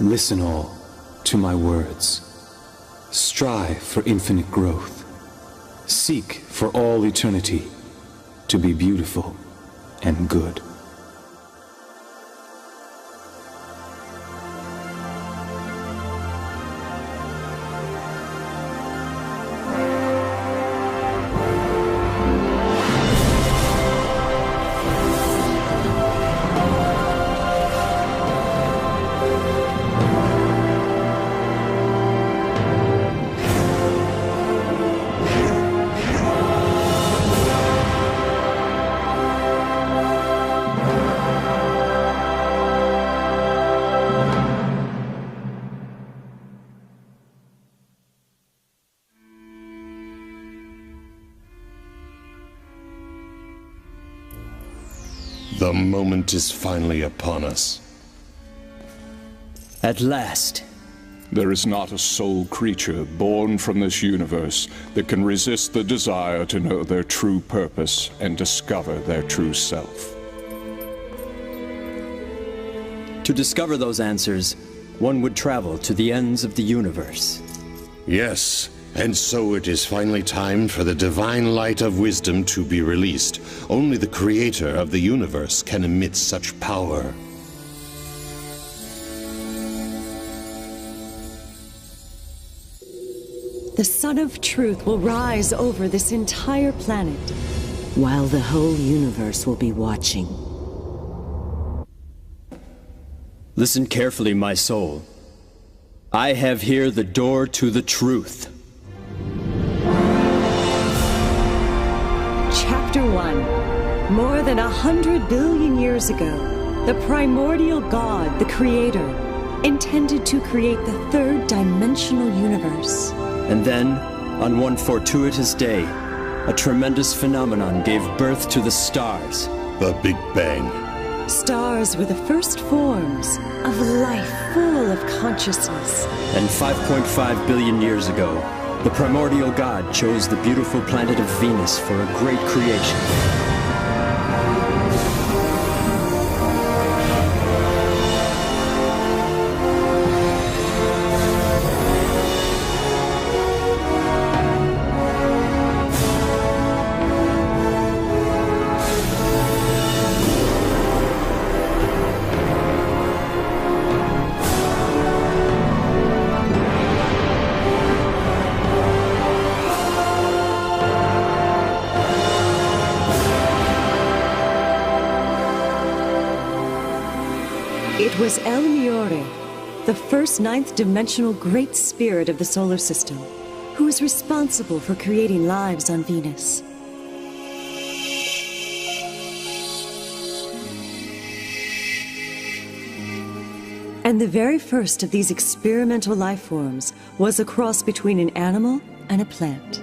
Listen all to my words. Strive for infinite growth. Seek for all eternity to be beautiful and good. The moment is finally upon us. At last. There is not a soul creature born from this universe that can resist the desire to know their true purpose and discover their true self. To discover those answers, one would travel to the ends of the universe. Yes, and so it is finally time for the divine light of wisdom to be released. Only the creator of the universe can emit such power. The Sun of Truth will rise over this entire planet, while the whole universe will be watching. Listen carefully, my soul. I have here the door to the truth. Chapter 1. More than 100 billion years ago, the primordial God, the Creator, intended to create the third dimensional universe. And then, on one fortuitous day, a tremendous phenomenon gave birth to the stars. The Big Bang. Stars were the first forms of life full of consciousness. And 5.5 billion years ago, the primordial God chose the beautiful planet of Venus for a great creation. It was El Miore, the first ninth-dimensional great spirit of the solar system, who was responsible for creating lives on Venus. And the very first of these experimental life forms was a cross between an animal and a plant.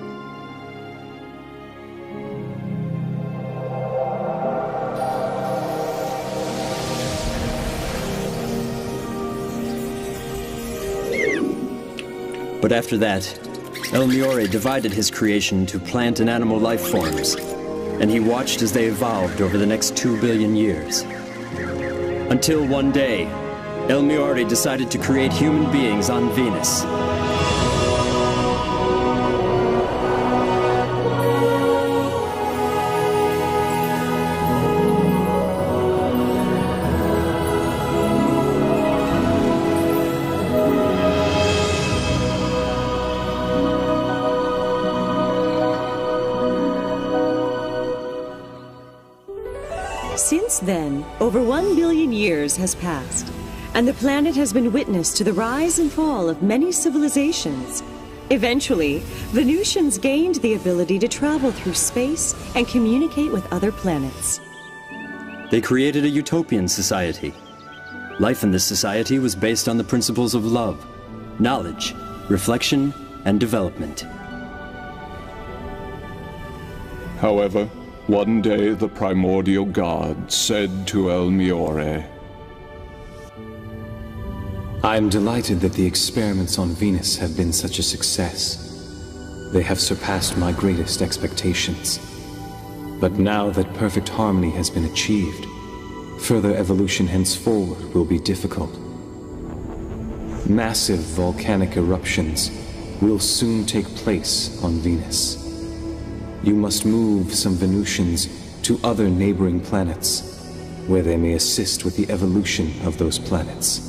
But after that, El Miore divided his creation into plant and animal life forms, and he watched as they evolved over the next 2 billion years. Until one day, El Miore decided to create human beings on Venus. Since then, over 1 billion years has passed, and the planet has been witness to the rise and fall of many civilizations. Eventually, Venusians gained the ability to travel through space and communicate with other planets. They created a utopian society. Life in this society was based on the principles of love, knowledge, reflection, and development. However, one day the primordial God said to El Miore, I am delighted that the experiments on Venus have been such a success. They have surpassed my greatest expectations. But now that perfect harmony has been achieved, further evolution henceforward will be difficult. Massive volcanic eruptions will soon take place on Venus. You must move some Venusians to other neighboring planets, where they may assist with the evolution of those planets.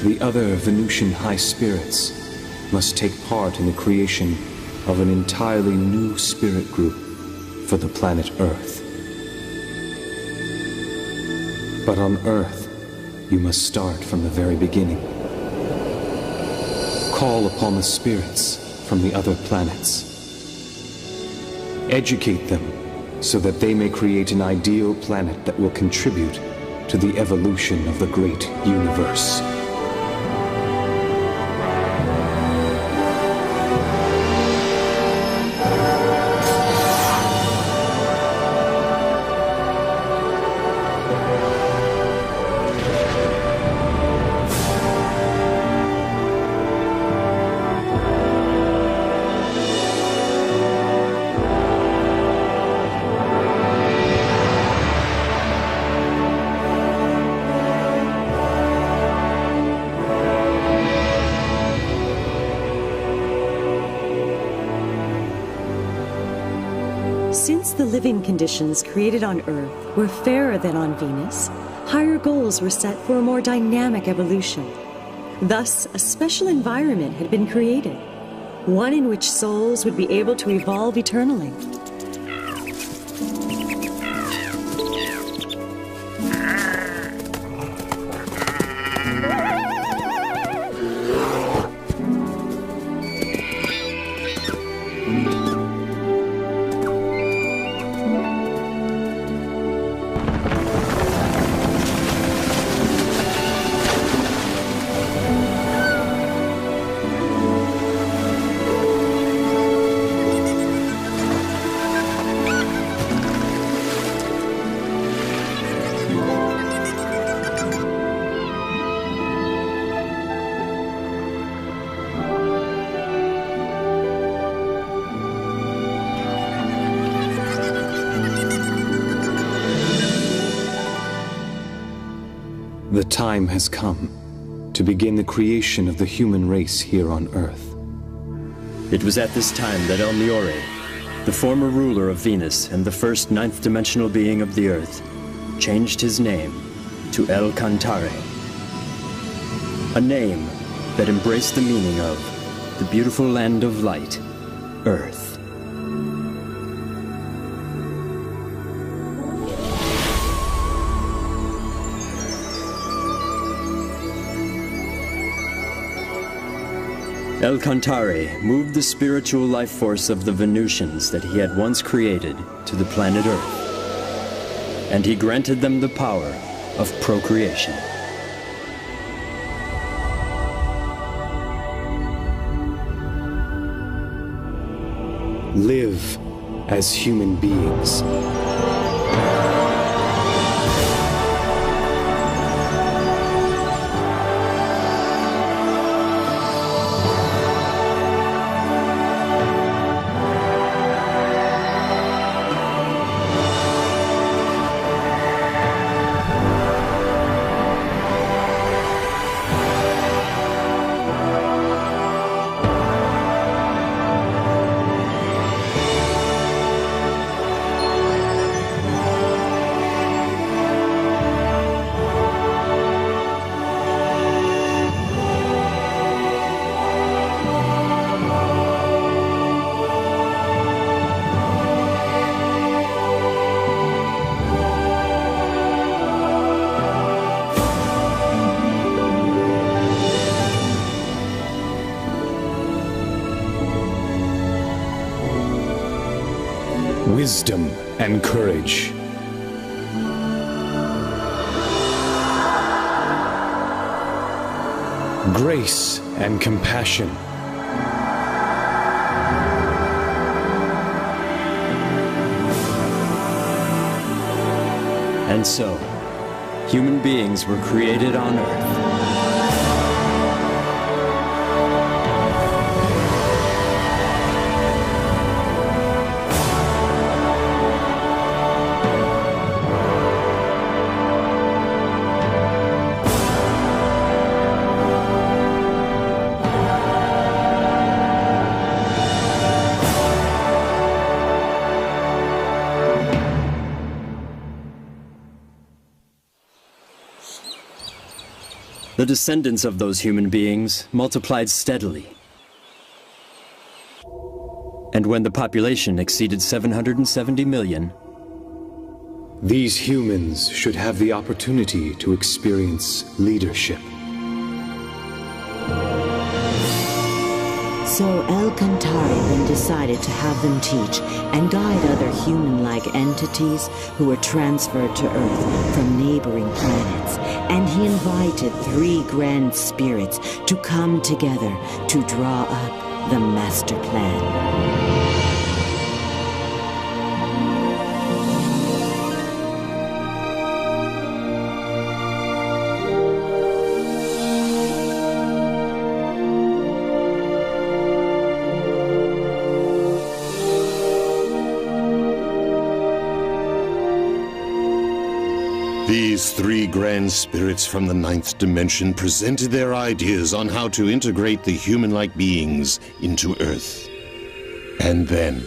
The other Venusian high spirits must take part in the creation of an entirely new spirit group for the planet Earth. But on Earth, you must start from the very beginning. Call upon the spirits from the other planets. Educate them so that they may create an ideal planet that will contribute to the evolution of the great universe. Since the living conditions created on Earth were fairer than on Venus, higher goals were set for a more dynamic evolution. Thus, a special environment had been created, one in which souls would be able to evolve eternally. The time has come to begin the creation of the human race here on Earth. It was at this time that El Miore, the former ruler of Venus and the first ninth-dimensional being of the Earth, changed his name to El Cantare. A name that embraced the meaning of the beautiful land of light, Earth. El Cantare moved the spiritual life force of the Venusians that he had once created to the planet Earth, and he granted them the power of procreation. Live as human beings. Wisdom and courage. Grace and compassion. And so, human beings were created on Earth. The descendants of those human beings multiplied steadily. And when the population exceeded 770 million, these humans should have the opportunity to experience leadership. So El Cantare then decided to have them teach and guide other human-like entities who were transferred to Earth from neighboring planets, and he invited 3 grand spirits to come together to draw up the master plan. These 3 grand spirits from the 9th dimension presented their ideas on how to integrate the human-like beings into Earth. And then...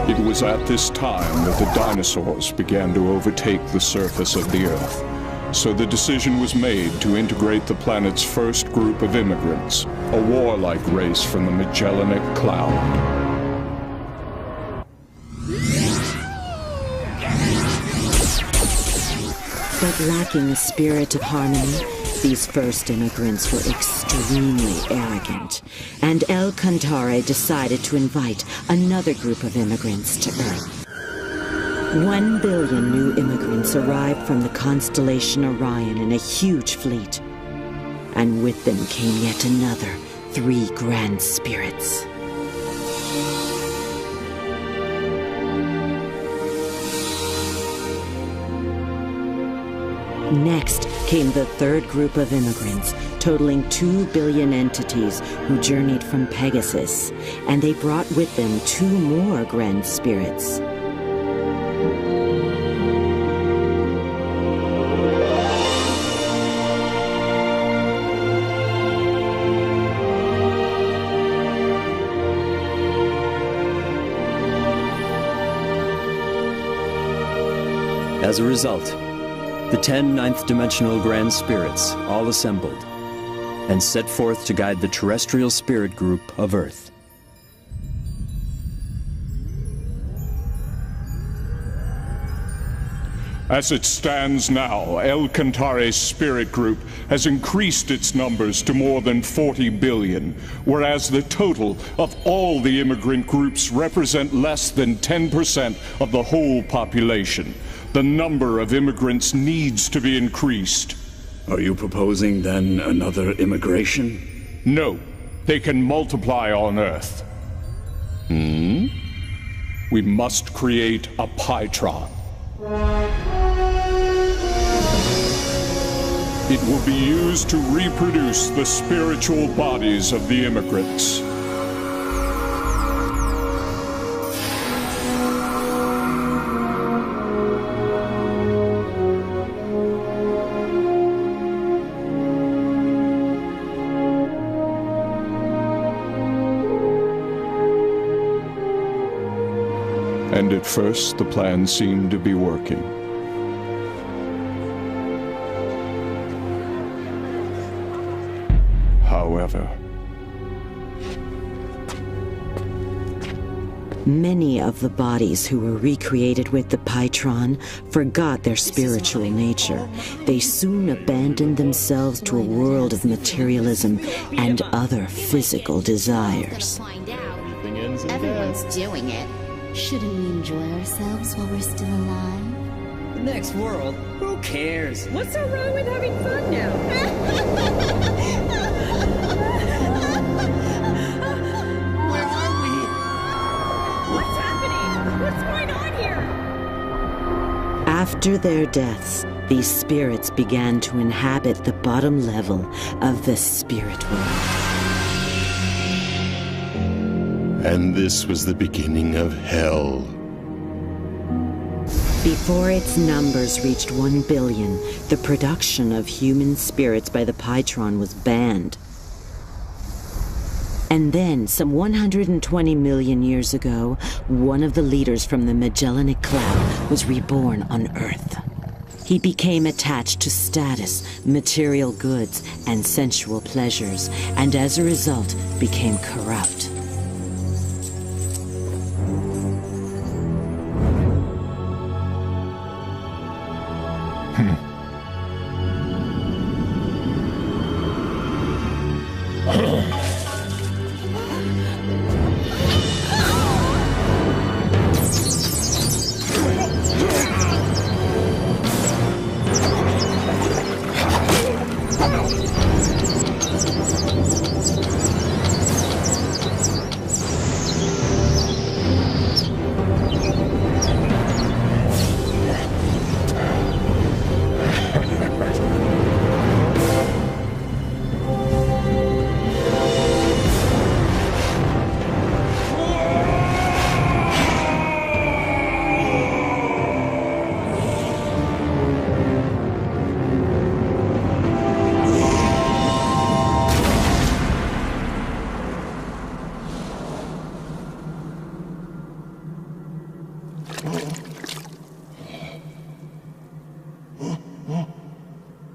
It was at this time that the dinosaurs began to overtake the surface of the Earth. So the decision was made to integrate the planet's first group of immigrants, a warlike race from the Magellanic Cloud. But lacking a spirit of harmony, these first immigrants were extremely arrogant, and El Cantare decided to invite another group of immigrants to Earth. 1 billion new immigrants arrived from the constellation Orion in a huge fleet, and with them came yet another 3 grand spirits. Next came the 3rd group of immigrants, totaling 2 billion entities who journeyed from Pegasus, and they brought with them 2 more grand spirits. as a result, the 10 ninth-dimensional Grand Spirits all assembled and set forth to guide the terrestrial spirit group of Earth. As it stands now, El Cantare's spirit group has increased its numbers to more than 40 billion, whereas the total of all the immigrant groups represent less than 10% of the whole population. The number of immigrants needs to be increased. Are you proposing, then, another immigration? No, they can multiply on Earth. We must create a Pytron. It will be used to reproduce the spiritual bodies of the immigrants. And at first, the plan seemed to be working. However, many of the bodies who were recreated with the Pytron forgot their spiritual nature. They soon abandoned themselves to a world of materialism and other physical desires. Everyone's doing it. Shouldn't we enjoy ourselves while we're still alive? The next world? Who cares? What's so wrong with having fun now? Where are we? What's happening? What's going on here? After their deaths, these spirits began to inhabit the bottom level of the spirit world. And this was the beginning of hell. Before its numbers reached 1 billion, the production of human spirits by the Pytron was banned. And then, some 120 million years ago, one of the leaders from the Magellanic Cloud was reborn on Earth. He became attached to status, material goods, and sensual pleasures, and as a result, became corrupt.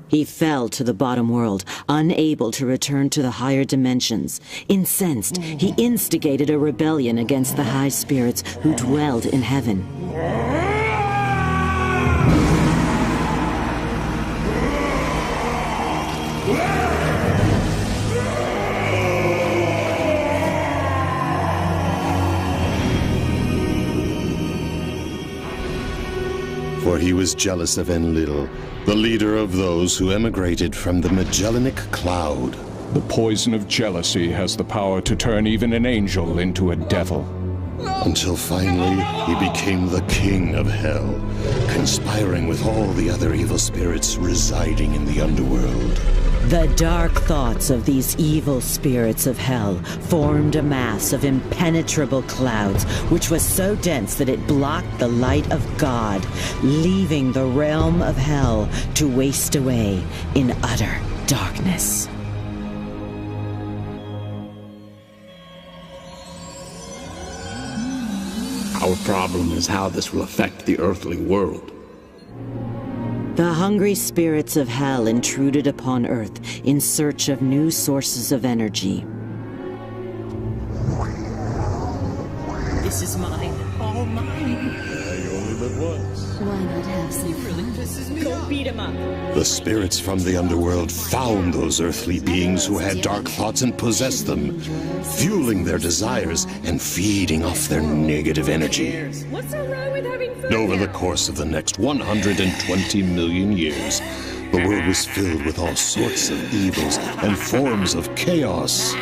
He fell to the bottom world, unable to return to the higher dimensions. Incensed, he instigated a rebellion against the high spirits who dwelled in heaven. For he was jealous of Enlil, the leader of those who emigrated from the Magellanic Cloud. The poison of jealousy has the power to turn even an angel into a devil. Until finally, he became the king of hell, conspiring with all the other evil spirits residing in the underworld. The dark thoughts of these evil spirits of hell formed a mass of impenetrable clouds, which was so dense that it blocked the light of God, leaving the realm of hell to waste away in utter darkness. Our problem is how this will affect the earthly world. The hungry spirits of hell intruded upon Earth in search of new sources of energy. This is mine, all mine. You only live once. Why not have some fun? Go beat him up. The spirits from the underworld found those earthly beings who had dark thoughts and possessed them, fueling their desires and feeding off their negative energy. What's so wrong with having fun? Over the course of the next 120 million years, the world was filled with all sorts of evils and forms of chaos.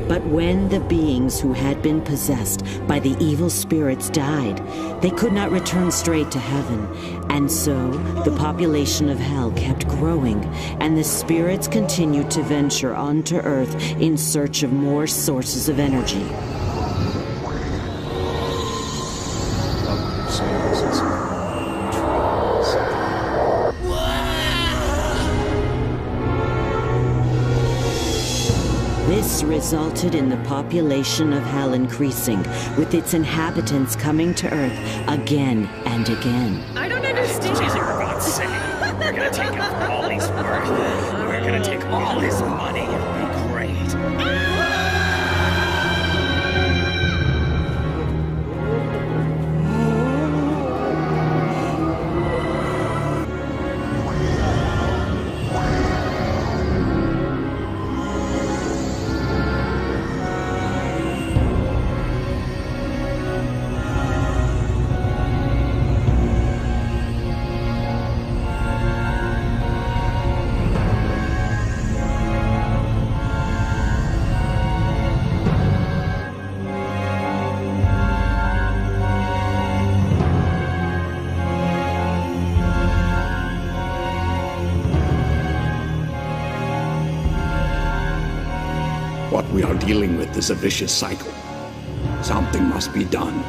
But when the beings who had been possessed by the evil spirits died, they could not return straight to heaven. And so, the population of hell kept growing, and the spirits continued to venture onto Earth in search of more sources of energy. This resulted in the population of hell increasing, with its inhabitants coming to Earth again and again. I don't understand. Jesus, for God's sake. We're gonna take all his work. We're gonna take all his money. It'll be great. What we are dealing with is a vicious cycle. Something must be done.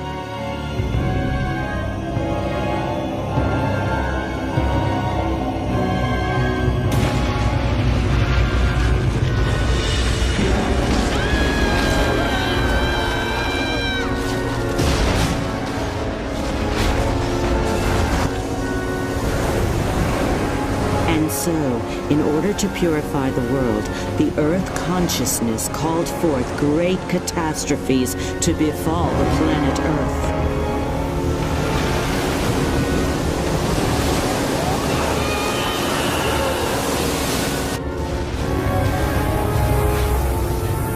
So, in order to purify the world, the Earth consciousness called forth great catastrophes to befall the planet Earth.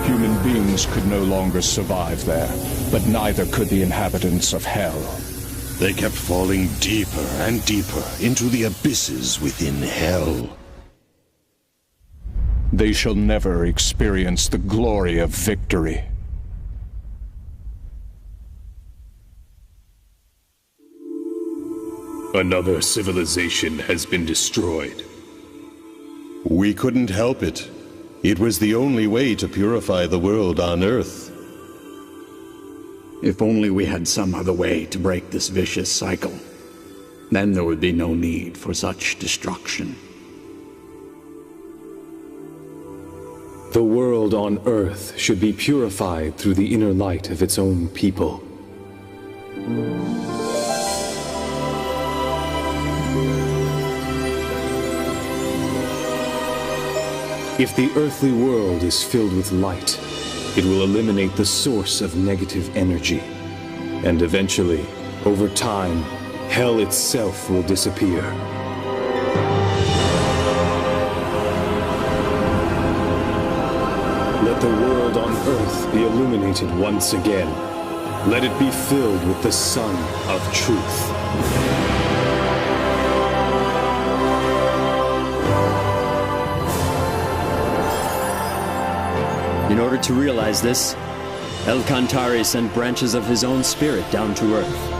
Human beings could no longer survive there, but neither could the inhabitants of Hell. They kept falling deeper and deeper into the abysses within Hell. They shall never experience the glory of victory. Another civilization has been destroyed. We couldn't help it. It was the only way to purify the world on Earth. If only we had some other way to break this vicious cycle. Then there would be no need for such destruction. The world on Earth should be purified through the inner light of its own people. If the earthly world is filled with light, it will eliminate the source of negative energy. And eventually, over time, Hell itself will disappear. Let the world on Earth be illuminated once again. Let it be filled with the sun of truth. In order to realize this, El Cantare sent branches of his own spirit down to Earth.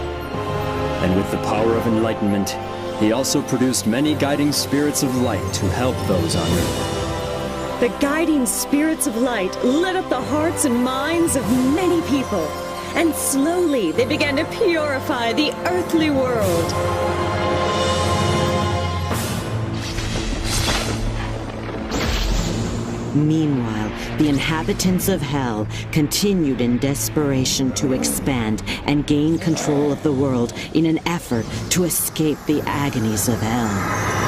And with the power of enlightenment, he also produced many guiding spirits of light to help those on Earth. The guiding spirits of light lit up the hearts and minds of many people, and slowly they began to purify the earthly world. Meanwhile, the inhabitants of Hell continued in desperation to expand and gain control of the world in an effort to escape the agonies of Hell.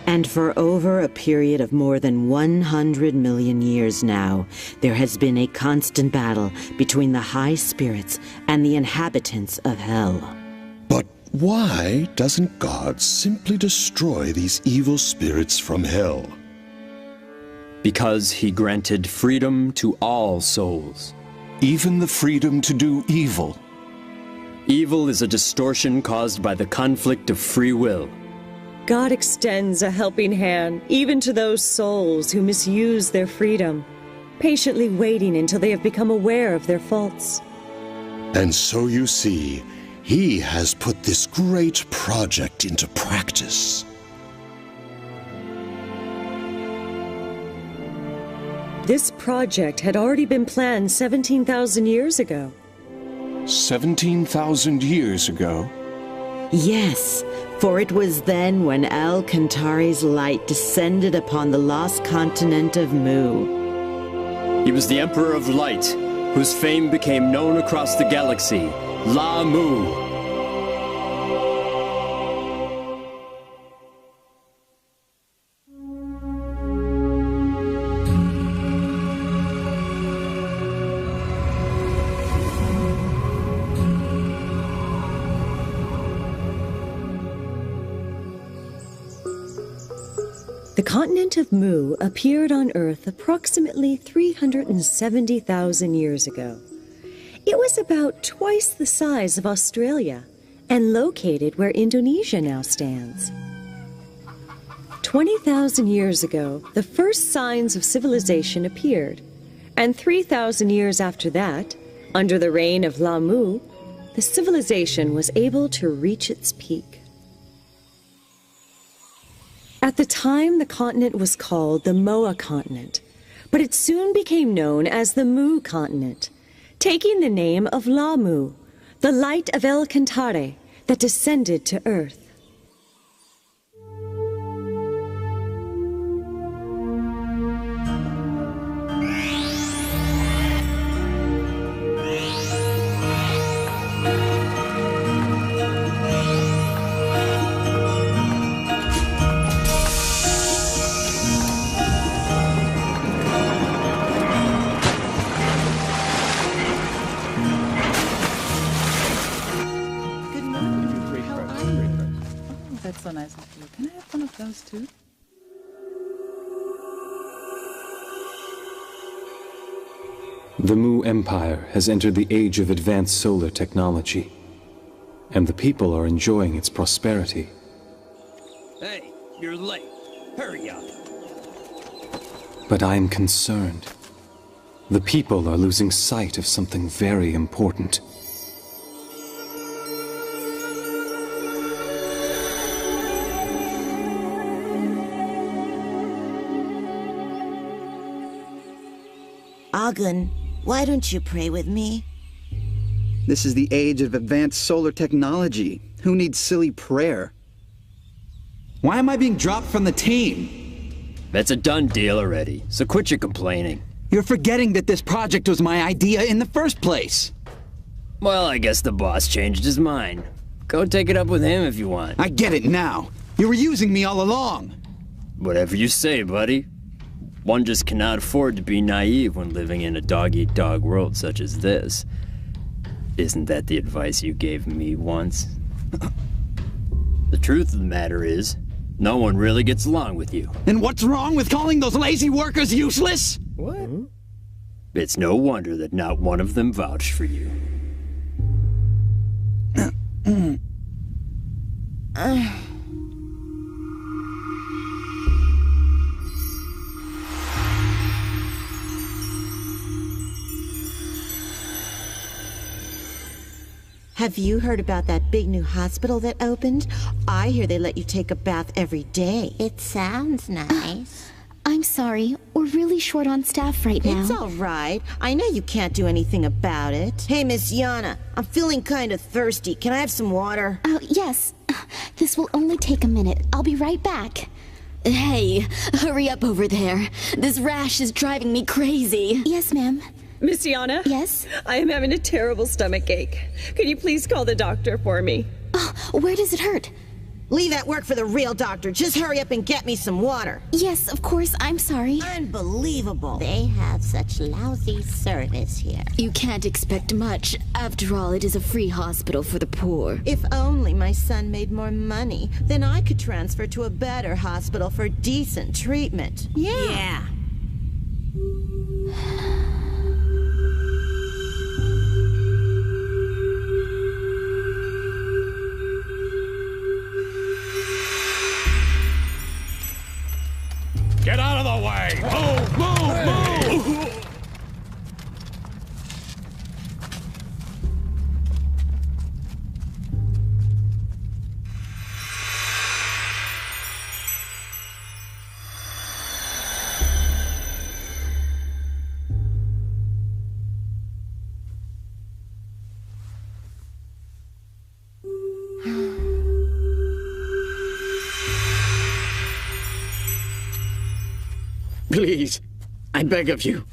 And for over a period of more than 100 million years now, there has been a constant battle between the high spirits and the inhabitants of Hell. But why doesn't God simply destroy these evil spirits from Hell? Because he granted freedom to all souls. Even the freedom to do evil. Evil is a distortion caused by the conflict of free will. God extends a helping hand even to those souls who misuse their freedom, patiently waiting until they have become aware of their faults. And so you see, he has put this great project into practice. This project had already been planned 17,000 years ago. 17,000 years ago? Yes, for it was then when El Cantare's light descended upon the lost continent of Mu. He was the Emperor of Light, whose fame became known across the galaxy, La Mu. The continent of Mu appeared on Earth approximately 370,000 years ago. It was about twice the size of Australia and located where Indonesia now stands. 20,000 years ago, the first signs of civilization appeared, and 3,000 years after that, Under the reign of Lamu, the civilization was able to reach its peak. At the time, the continent was called the Moa continent, but it soon became known as the Mu continent, taking the name of Lamu, the light of El Cantare that descended to Earth. That's so nice of you. Can I have one of those too? The Mu Empire has entered the age of advanced solar technology, and the people are enjoying its prosperity. Hey, you're late. Hurry up. But I am concerned. The people are losing sight of something very important. Agun, why don't you pray with me? This is the age of advanced solar technology. Who needs silly prayer? Why am I being dropped from the team? That's a done deal already, so quit your complaining. You're forgetting that this project was my idea in the first place. Well, I guess the boss changed his mind. Go take it up with him if you want. I get it now. You were using me all along. Whatever you say, buddy. One just cannot afford to be naive when living in a dog-eat-dog world such as this. Isn't that the advice you gave me once? The truth of the matter is, no one really gets along with you. And what's wrong with calling those lazy workers useless? What? It's no wonder that not one of them vouched for you. Have you heard about that big new hospital that opened? I hear they let you take a bath every day. It sounds nice. I'm sorry, we're really short on staff right now. It's all right. I know you can't do anything about it. Hey, Miss Yana, I'm feeling kind of thirsty. Can I have some water? Oh, yes. This will only take a minute. I'll be right back. Hey, hurry up over there. This rash is driving me crazy. Yes, ma'am. Miss Yana? Yes? I am having a terrible stomach ache. Could you please call the doctor for me? Oh, where does it hurt? Leave that work for the real doctor. Just hurry up and get me some water. Yes, of course. I'm sorry. Unbelievable. They have such lousy service here. You can't expect much. After all, it is a free hospital for the poor. If only my son made more money, then I could transfer to a better hospital for decent treatment. Yeah. Get out of the way! Move! Move! Move! Please, I beg of you.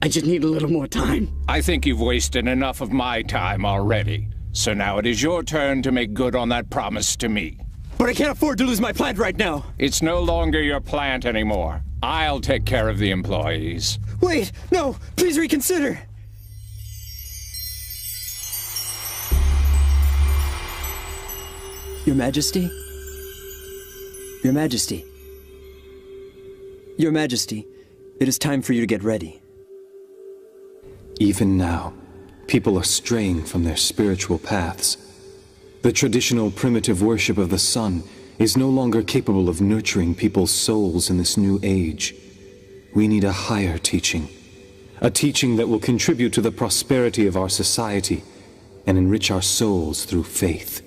I just need a little more time. I think you've wasted enough of my time already. So now it is your turn to make good on that promise to me. But I can't afford to lose my plant right now. It's no longer your plant anymore. I'll take care of the employees. Wait, no, please reconsider. Your Majesty? Your Majesty? Your Majesty, it is time for you to get ready. Even now, people are straying from their spiritual paths. The traditional primitive worship of the sun is no longer capable of nurturing people's souls in this new age. We need a higher teaching, A teaching that will contribute to the prosperity of our society and enrich our souls through faith.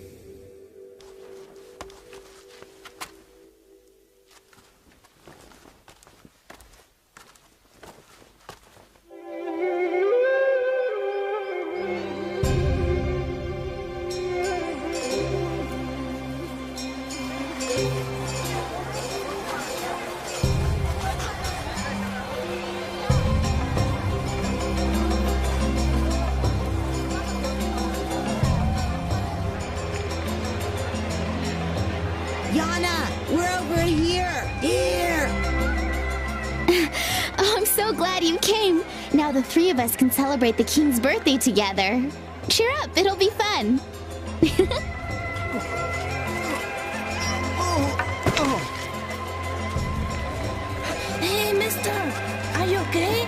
Yana, we're over here! Here! Oh, I'm so glad you came. Now the three of us can celebrate the king's birthday together. Cheer up, it'll be fun. Hey, mister! Are you okay?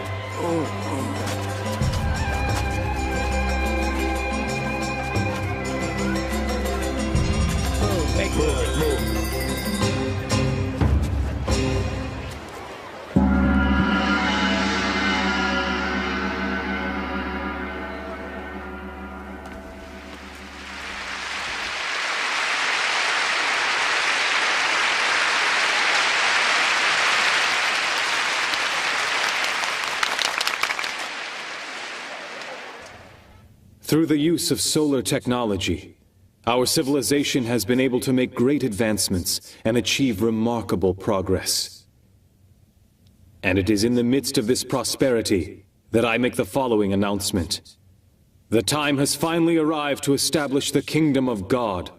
Through the use of solar technology, our civilization has been able to make great advancements and achieve remarkable progress. And it is in the midst of this prosperity that I make the following announcement. The time has finally arrived to establish the kingdom of God.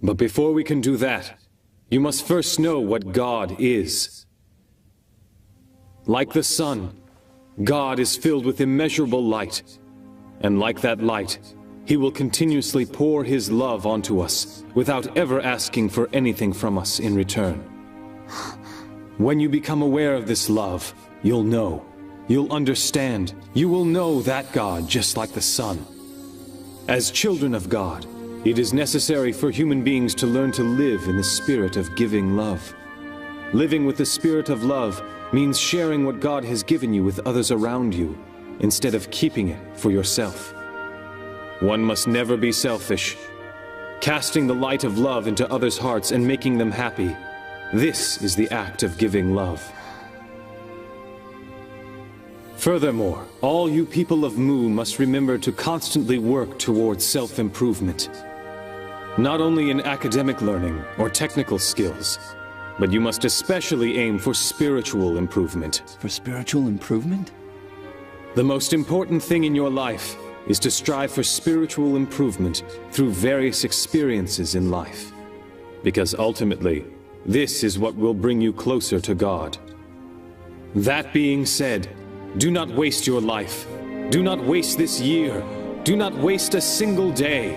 But before we can do that, you must first know what God is. Like the sun, God is filled with immeasurable light. And like that light, He will continuously pour His love onto us without ever asking for anything from us in return. When you become aware of this love, you'll know, you'll understand, you will know that God just like the sun. As children of God, it is necessary for human beings to learn to live in the spirit of giving love. Living with the spirit of love means sharing what God has given you with others around you, instead of keeping it for yourself. One must never be selfish. Casting the light of love into others' hearts and making them happy, this is the act of giving love. Furthermore, all you people of Mu must remember to constantly work towards self-improvement. Not only in academic learning or technical skills, but you must especially aim for spiritual improvement. For spiritual improvement? The most important thing in your life is to strive for spiritual improvement through various experiences in life. Because ultimately, this is what will bring you closer to God. That being said, do not waste your life. Do not waste this year. Do not waste a single day.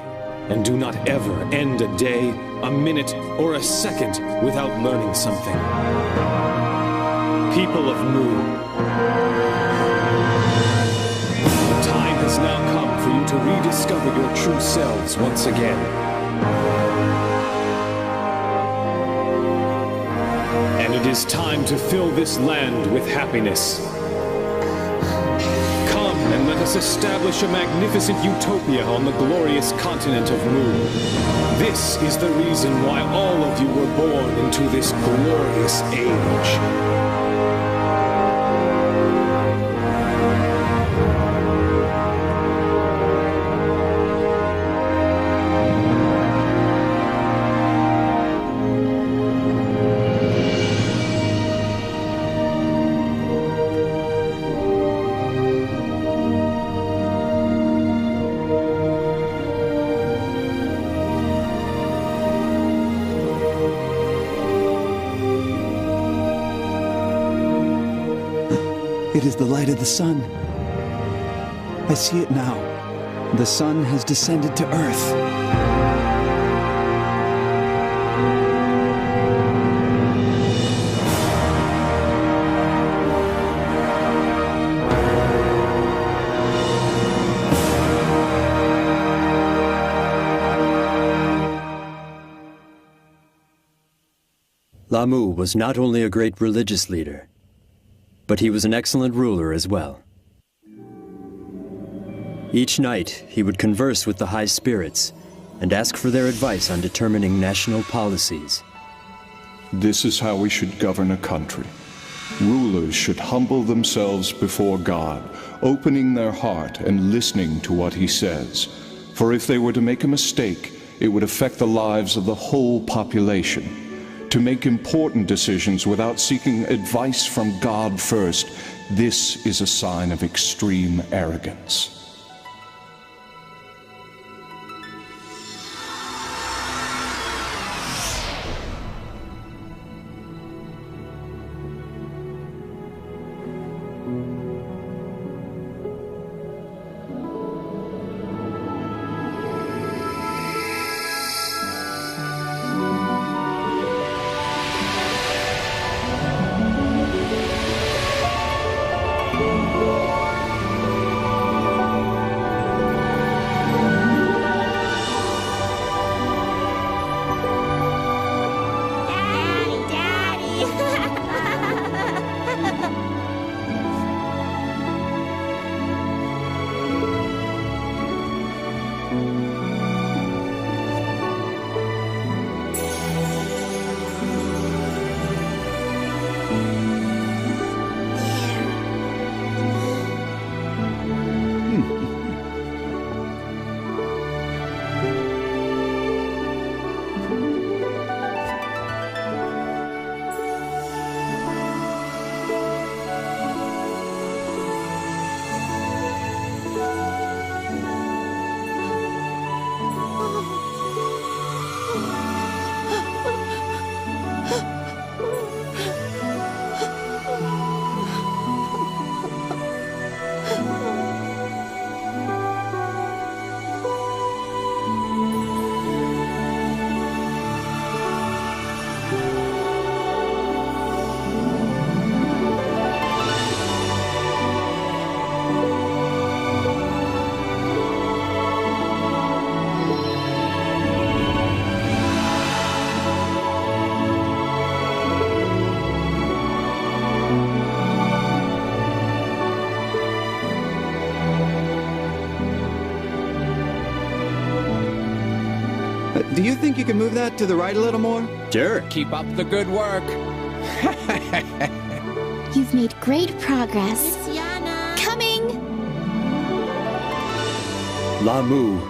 And do not ever end a day, a minute, or a second without learning something. People of Mu, has now come for you to rediscover your true selves once again. And it is time to fill this land with happiness. Come and let us establish a magnificent utopia on the glorious continent of Mu. This is the reason why all of you were born into this glorious age. It is the light of the sun. I see it now. The sun has descended to Earth. Lamu was not only a great religious leader, but he was an excellent ruler as well. Each night, he would converse with the high spirits and ask for their advice on determining national policies. This is how we should govern a country. Rulers should humble themselves before God, opening their heart and listening to what he says. For if they were to make a mistake, it would affect the lives of the whole population. To make important decisions without seeking advice from God first, this is a sign of extreme arrogance. Do you think you can move that to the right a little more? Sure. Keep up the good work. You've made great progress. Coming! La Mu,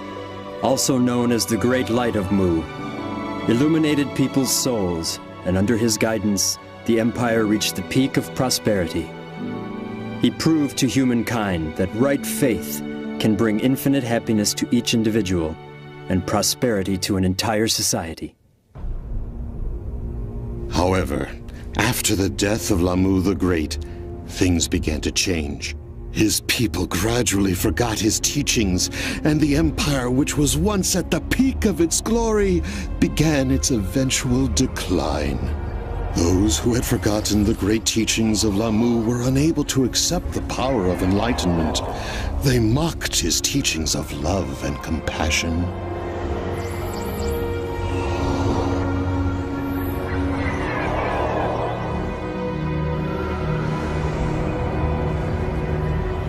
also known as the Great Light of Mu, illuminated people's souls, and under his guidance, the Empire reached the peak of prosperity. He proved to humankind that right faith can bring infinite happiness to each individual and prosperity to an entire society. However, after the death of Lamu the Great, things began to change. His people gradually forgot his teachings, and the empire, which was once at the peak of its glory, began its eventual decline. Those who had forgotten the great teachings of Lamu were unable to accept the power of enlightenment. They mocked his teachings of love and compassion.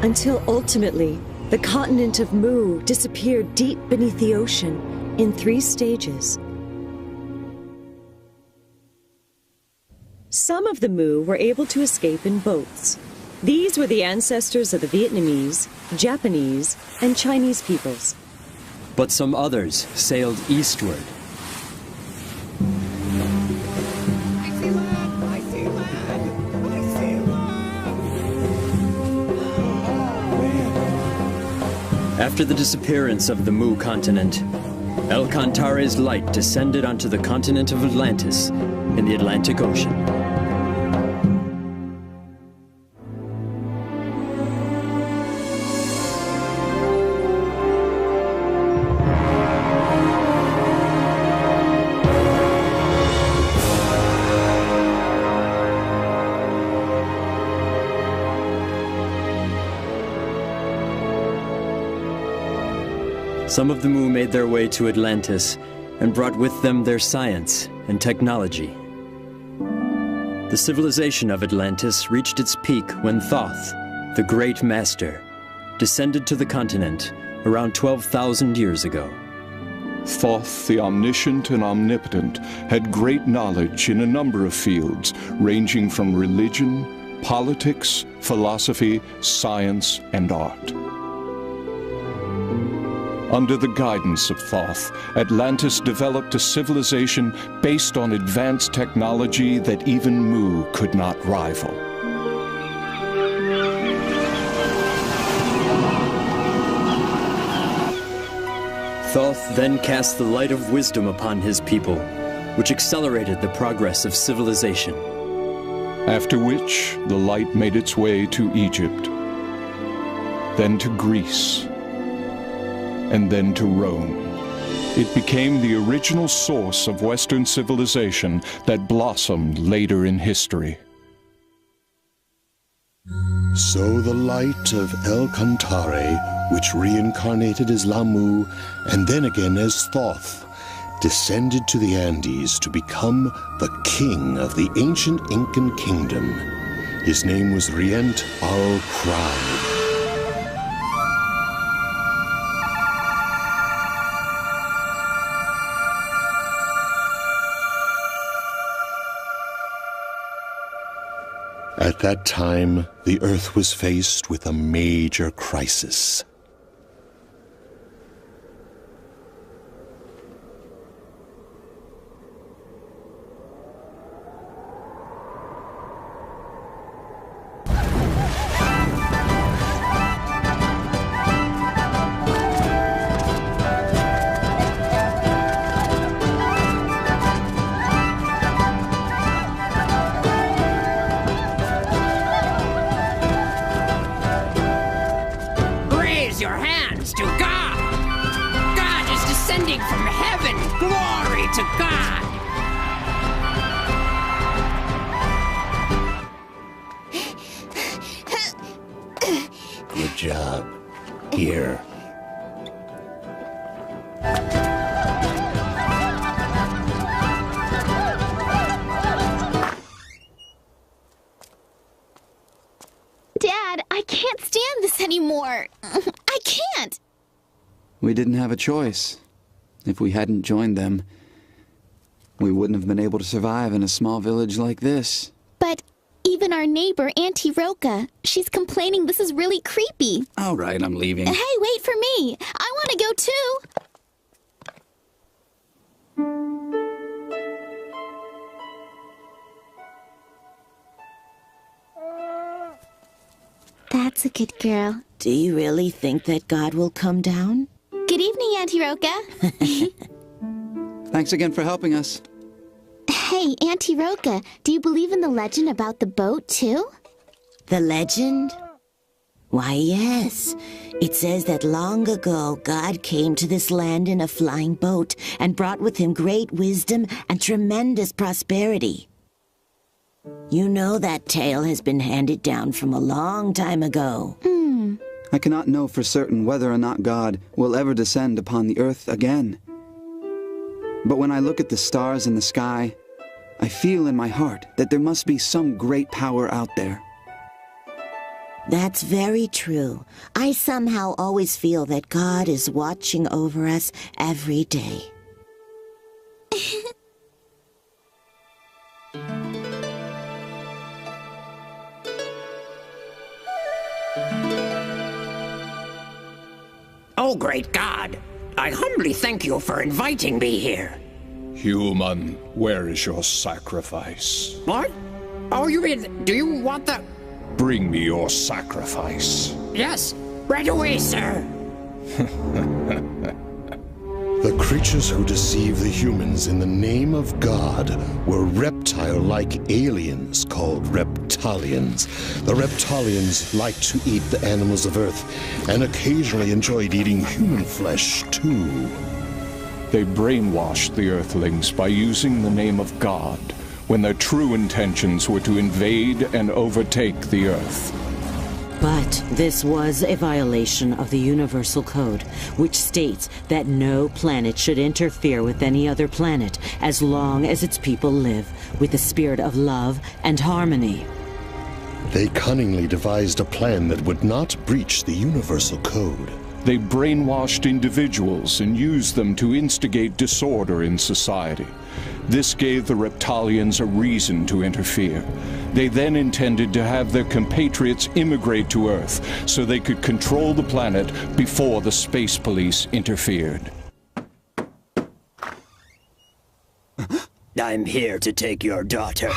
Until ultimately, the continent of Mu disappeared deep beneath the ocean in 3 stages. Some of the Mu were able to escape in boats. These were the ancestors of the Vietnamese, Japanese, and Chinese peoples. But some others sailed eastward. After the disappearance of the Mu continent, El Cantare's light descended onto the continent of Atlantis in the Atlantic Ocean. Some of the Mu made their way to Atlantis and brought with them their science and technology. The civilization of Atlantis reached its peak when Thoth, the Great Master, descended to the continent around 12,000 years ago. Thoth, the omniscient and omnipotent, had great knowledge in a number of fields, ranging from religion, politics, philosophy, science, and art. Under the guidance of Thoth, Atlantis developed a civilization based on advanced technology that even Mu could not rival. Thoth then cast the light of wisdom upon his people, which accelerated the progress of civilization. After which, the light made its way to Egypt, then to Greece, and then to Rome. It became the original source of Western civilization that blossomed later in history. So the light of El Cantare, which reincarnated as Lamu and then again as Thoth, descended to the Andes to become the king of the ancient Incan kingdom. His name was Rient al-Cride. At that time, the Earth was faced with a major crisis. Good job. Here. Dad, I can't stand this anymore. I can't. We didn't have a choice. If we hadn't joined them, we wouldn't have been able to survive in a small village like this. But even our neighbor, Auntie Roka, she's complaining this is really creepy. All right, I'm leaving. Hey, wait for me. I want to go too. That's a good girl. Do you really think that God will come down? Good evening, Auntie Roka. Thanks again for helping us. Hey, Auntie Roka, do you believe in the legend about the boat, too? The legend? Why, yes. It says that long ago, God came to this land in a flying boat and brought with him great wisdom and tremendous prosperity. You know that tale has been handed down from a long time ago. I cannot know for certain whether or not God will ever descend upon the earth again. But when I look at the stars in the sky, I feel in my heart that there must be some great power out there. That's very true. I somehow always feel that God is watching over us every day. Oh, great God! I humbly thank you for inviting me here. Human, where is your sacrifice? What? Oh, you mean, do you want the... Bring me your sacrifice. Yes, right away, sir. The creatures who deceive the humans in the name of God were reptile-like aliens called reptilians. The reptilians liked to eat the animals of Earth and occasionally enjoyed eating human flesh, too. They brainwashed the Earthlings by using the name of God, when their true intentions were to invade and overtake the Earth. But this was a violation of the Universal Code, which states that no planet should interfere with any other planet as long as its people live with the spirit of love and harmony. They cunningly devised a plan that would not breach the Universal Code. They brainwashed individuals and used them to instigate disorder in society. This gave the Reptalians a reason to interfere. They then intended to have their compatriots immigrate to Earth so they could control the planet before the space police interfered. I'm here to take your daughter.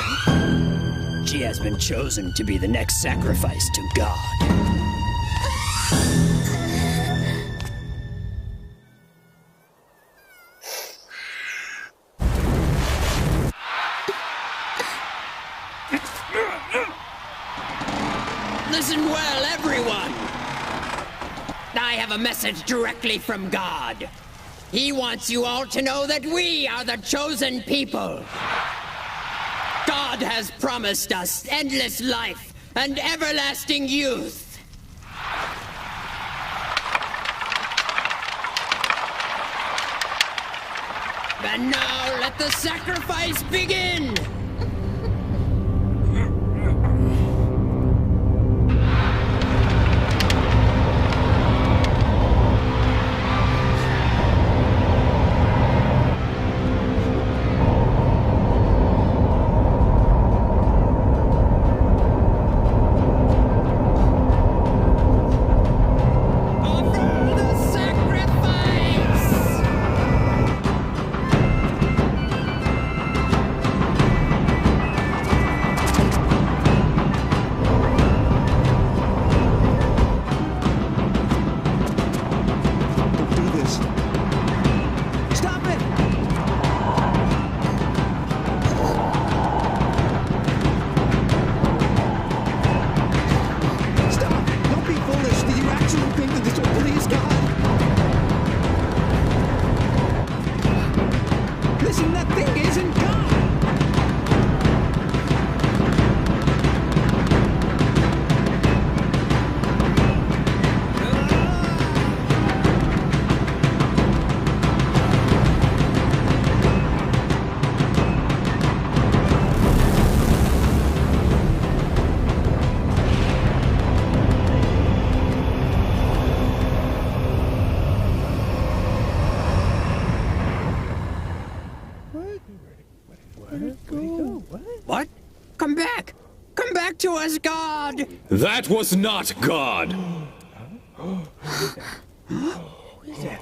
She has been chosen to be the next sacrifice to God. Listen well, everyone! I have a message directly from God. He wants you all to know that we are the chosen people. God has promised us endless life and everlasting youth. And now let the sacrifice begin! What? Come back! Come back to us, God! That was not God! Who is that?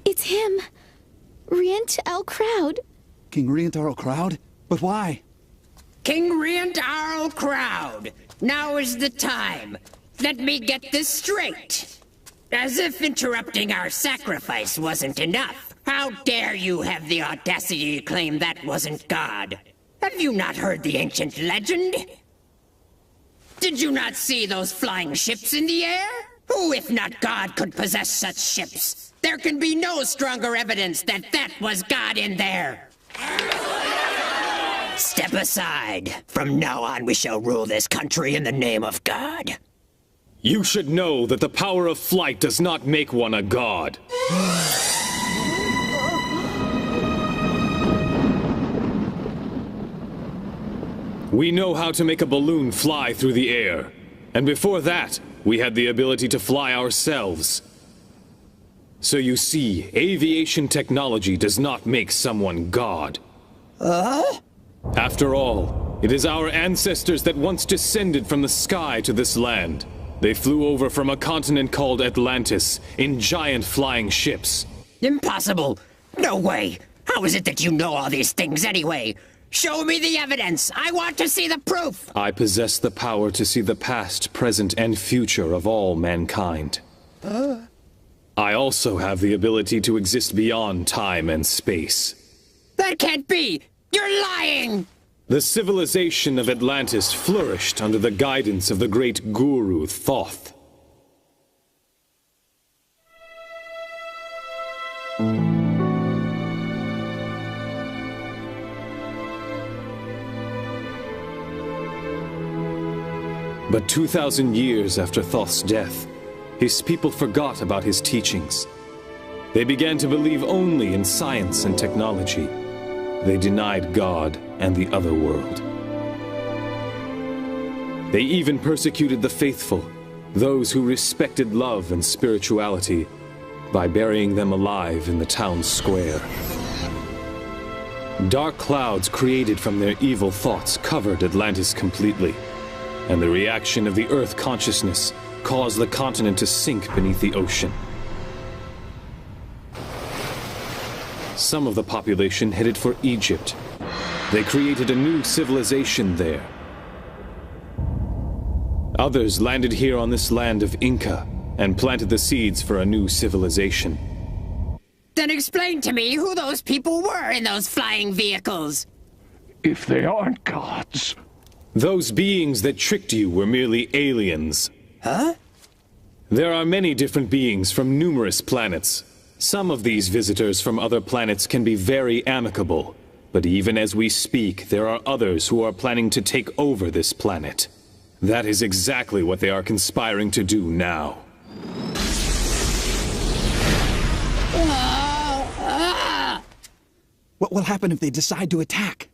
It's him. Ryuho. King Ryuho Crowd? But why? King Ryuho Crowd! Now is the time. Let me get this straight. As if interrupting our sacrifice wasn't enough. How dare you have the audacity to claim that wasn't God? Have you not heard the ancient legend? Did you not see those flying ships in the air? Who, if not God, could possess such ships? There can be no stronger evidence that that was God in there. Step aside. From now on, we shall rule this country in the name of God. You should know that the power of flight does not make one a god. We know how to make a balloon fly through the air. And before that, we had the ability to fly ourselves. So you see, aviation technology does not make someone God. After all, it is our ancestors that once descended from the sky to this land. They flew over from a continent called Atlantis in giant flying ships. Impossible! No way! How is it that you know all these things anyway? Show me the evidence! I want to see the proof! I possess the power to see the past, present, and future of all mankind. I also have the ability to exist beyond time and space. That can't be! You're lying! The civilization of Atlantis flourished under the guidance of the great guru Thoth. But 2,000 years after Thoth's death, his people forgot about his teachings. They began to believe only in science and technology. They denied God and the other world. They even persecuted the faithful, those who respected love and spirituality, by burying them alive in the town square. Dark clouds created from their evil thoughts covered Atlantis completely, and the reaction of the Earth consciousness caused the continent to sink beneath the ocean. Some of the population headed for Egypt. They created a new civilization there. Others landed here on this land of Inca and planted the seeds for a new civilization. Then explain to me who those people were in those flying vehicles. If they aren't gods. Those beings that tricked you were merely aliens. Huh? There are many different beings from numerous planets. Some of these visitors from other planets can be very amicable, but even as we speak, there are others who are planning to take over this planet. That is exactly what they are conspiring to do now. What will happen if they decide to attack?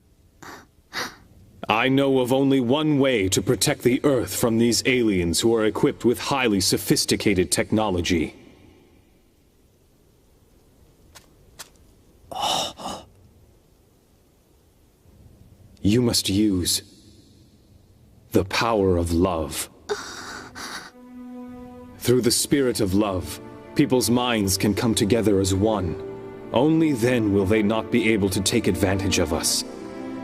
I know of only one way to protect the Earth from these aliens who are equipped with highly sophisticated technology. You must use the power of love. Through the spirit of love, people's minds can come together as one. Only then will they not be able to take advantage of us.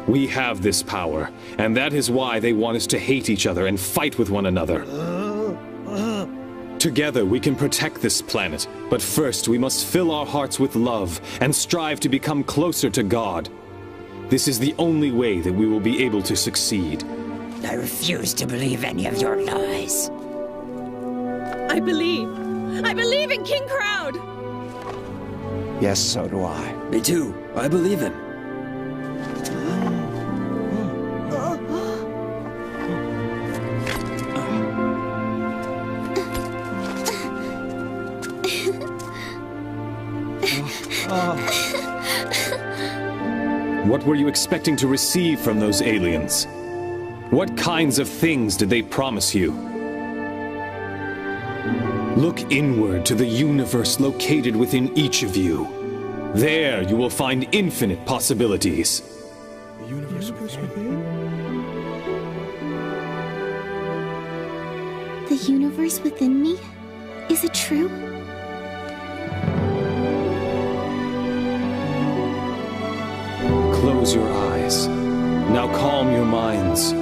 We have this power, and that is why they want us to hate each other and fight with one another. Together we can protect this planet, but first we must fill our hearts with love and strive to become closer to God. This is the only way that we will be able to succeed. I refuse to believe any of your lies. I believe in King Crowd! Yes, so do I. Me too. I believe him. What were you expecting to receive from those aliens? What kinds of things did they promise you? Look inward to the universe located within each of you. There you will find infinite possibilities. The universe within? The universe within me? Is it true? Close your eyes. Now calm your minds.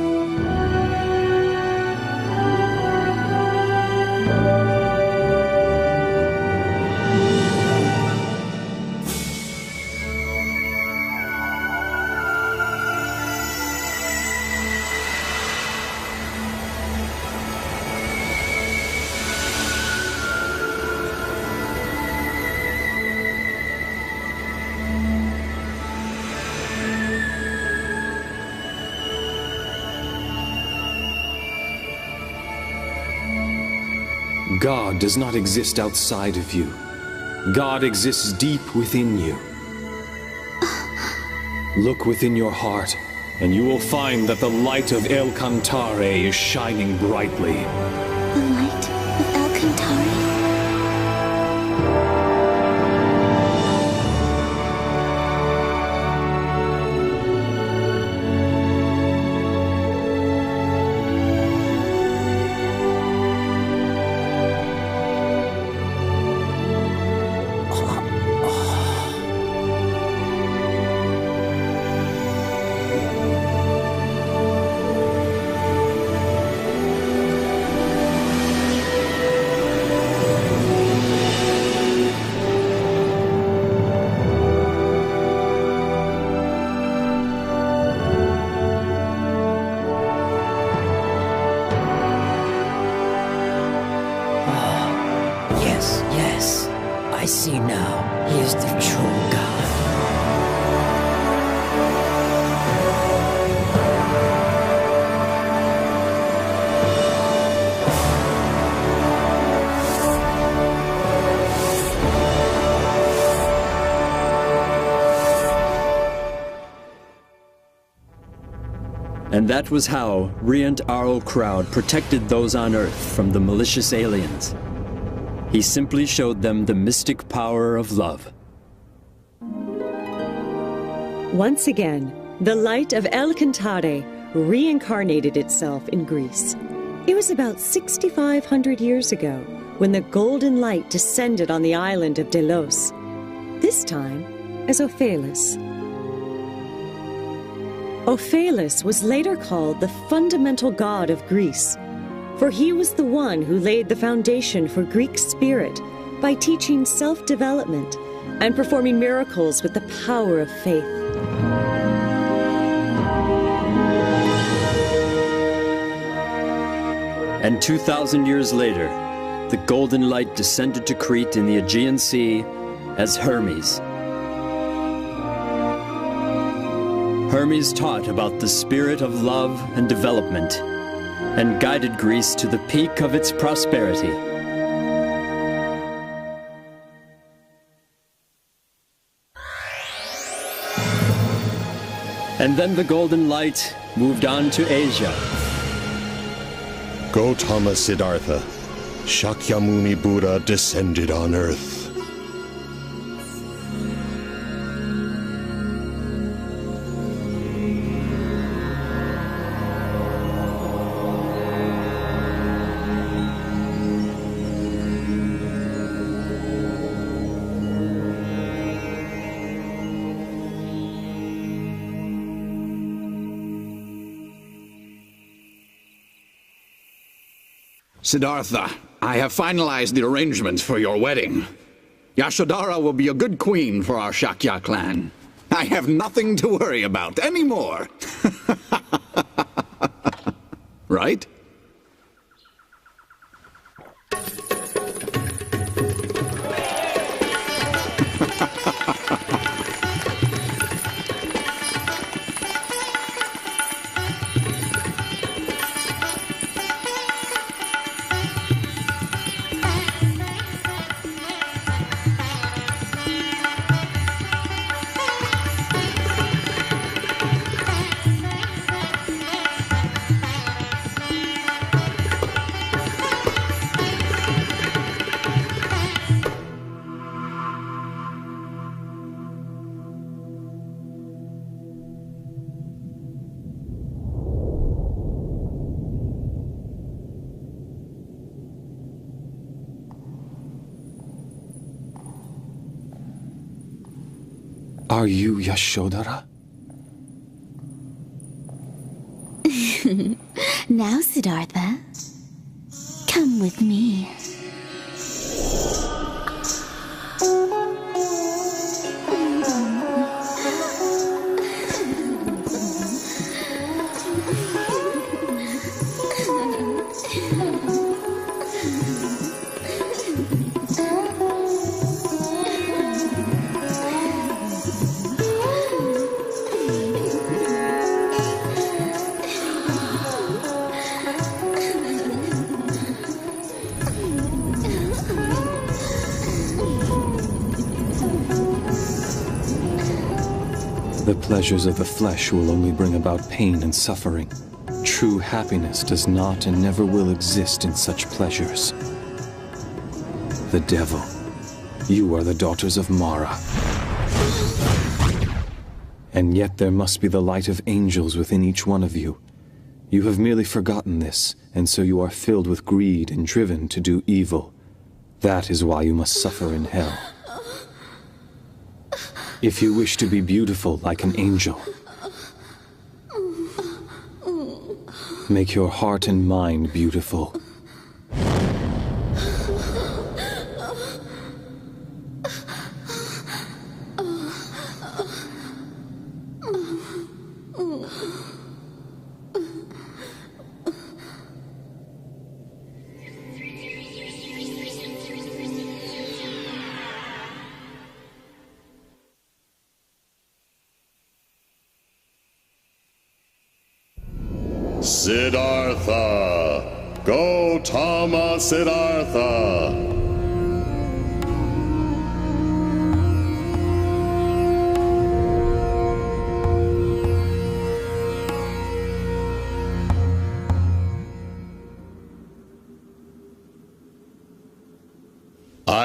God does not exist outside of you. God exists deep within you. Look within your heart, and you will find that the light of El Cantare is shining brightly. The light of El Cantare? And that was how Ryuho Okawa Crowd protected those on Earth from the malicious aliens. He simply showed them the mystic power of love. Once again, the light of El Cantare reincarnated itself in Greece. It was about 6,500 years ago when the golden light descended on the island of Delos, this time as Ophelus. Ophelus was later called the fundamental god of Greece, for he was the one who laid the foundation for Greek spirit by teaching self-development and performing miracles with the power of faith. And 2,000 years later, the golden light descended to Crete in the Aegean Sea as Hermes. Hermes taught about the spirit of love and development, and guided Greece to the peak of its prosperity. And then the golden light moved on to Asia. Gautama Siddhartha, Shakyamuni Buddha descended on earth. Siddhartha, I have finalized the arrangements for your wedding. Yashodhara will be a good queen for our Shakya clan. I have nothing to worry about anymore. Right? Are you Yashodhara? Now, Siddhartha, come with me. The pleasures of the flesh will only bring about pain and suffering. True happiness does not and never will exist in such pleasures. The devil. You are the daughters of Mara. And yet there must be the light of angels within each one of you. You have merely forgotten this, and so you are filled with greed and driven to do evil. That is why you must suffer in hell. If you wish to be beautiful like an angel, make your heart and mind beautiful. Siddhartha! Gautama Siddhartha!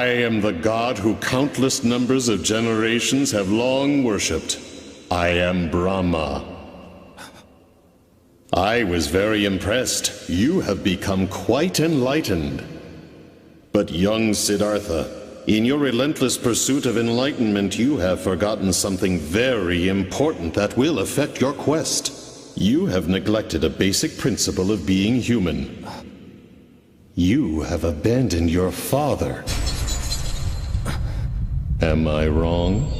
I am the god who countless numbers of generations have long worshipped. I am Brahma. I was very impressed. You have become quite enlightened. But young Siddhartha, in your relentless pursuit of enlightenment, you have forgotten something very important that will affect your quest. You have neglected a basic principle of being human. You have abandoned your father. Am I wrong?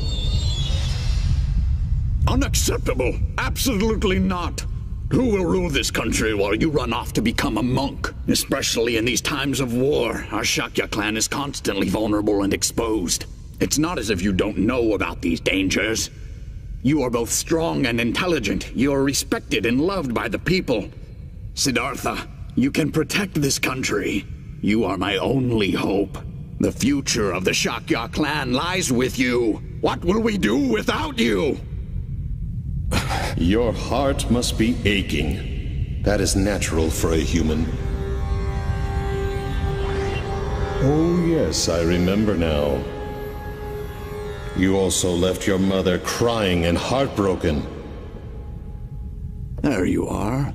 Unacceptable! Absolutely not! Who will rule this country while you run off to become a monk? Especially in these times of war, our Shakya clan is constantly vulnerable and exposed. It's not as if you don't know about these dangers. You are both strong and intelligent. You are respected and loved by the people. Siddhartha, you can protect this country. You are my only hope. The future of the Shakya clan lies with you. What will we do without you? Your heart must be aching. That is natural for a human. Oh yes, I remember now. You also left your mother crying and heartbroken. There you are.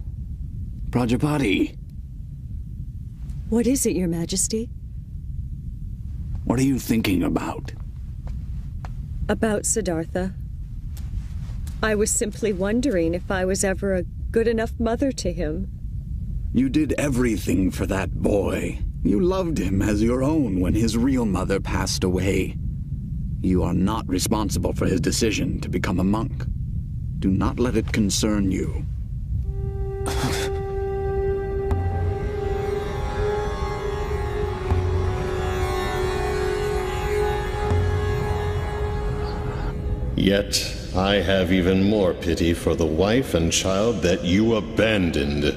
Prajapati. What is it, Your Majesty? What are you thinking about? About Siddhartha. I was simply wondering if I was ever a good enough mother to him. You did everything for that boy. You loved him as your own when his real mother passed away. You are not responsible for his decision to become a monk. Do not let it concern you. Yet, I have even more pity for the wife and child that you abandoned.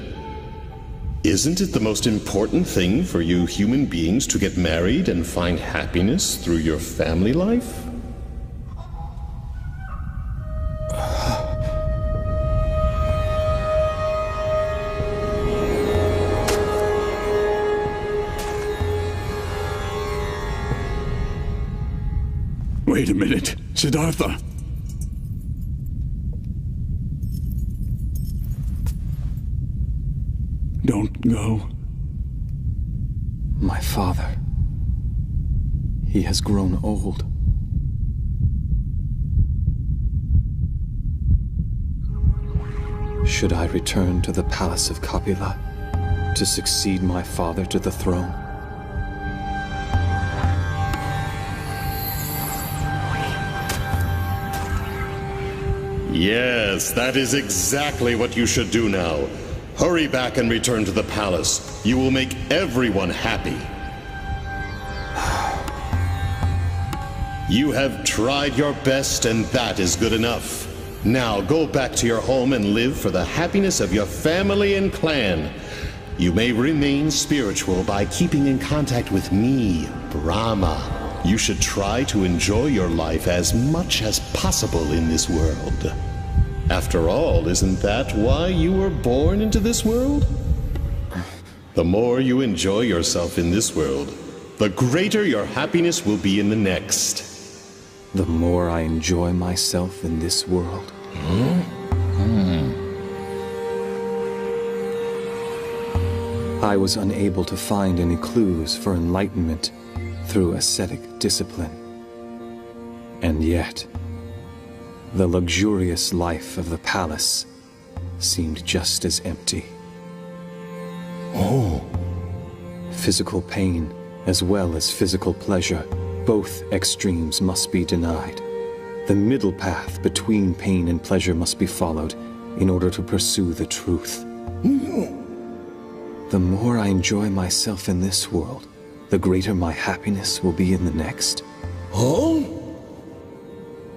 Isn't it the most important thing for you human beings to get married and find happiness through your family life? Wait a minute, Siddhartha. Don't go. My father. He has grown old. Should I return to the palace of Kapila to succeed my father to the throne? Yes, that is exactly what you should do now. Hurry back and return to the palace. You will make everyone happy. You have tried your best, and that is good enough. Now go back to your home and live for the happiness of your family and clan. You may remain spiritual by keeping in contact with me, Brahma. You should try to enjoy your life as much as possible in this world. After all, isn't that why you were born into this world? The more you enjoy yourself in this world, the greater your happiness will be in the next. The more I enjoy myself in this world. I was unable to find any clues for enlightenment through ascetic discipline. And yet, the luxurious life of the palace seemed just as empty. Oh. Physical pain, as well as physical pleasure, both extremes must be denied. The middle path between pain and pleasure must be followed in order to pursue the truth. The more I enjoy myself in this world, the greater my happiness will be in the next. Oh?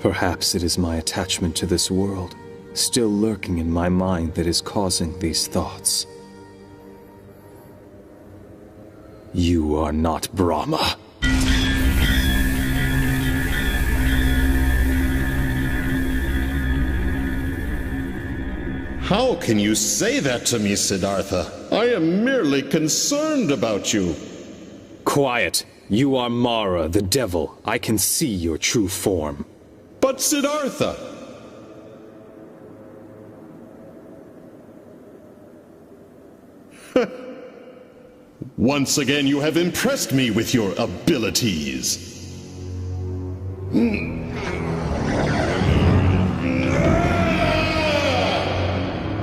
Perhaps it is my attachment to this world, still lurking in my mind, that is causing these thoughts. You are not Brahma. How can you say that to me, Siddhartha? I am merely concerned about you. Quiet. You are Mara, the devil. I can see your true form. But Siddhartha! Once again, you have impressed me with your abilities.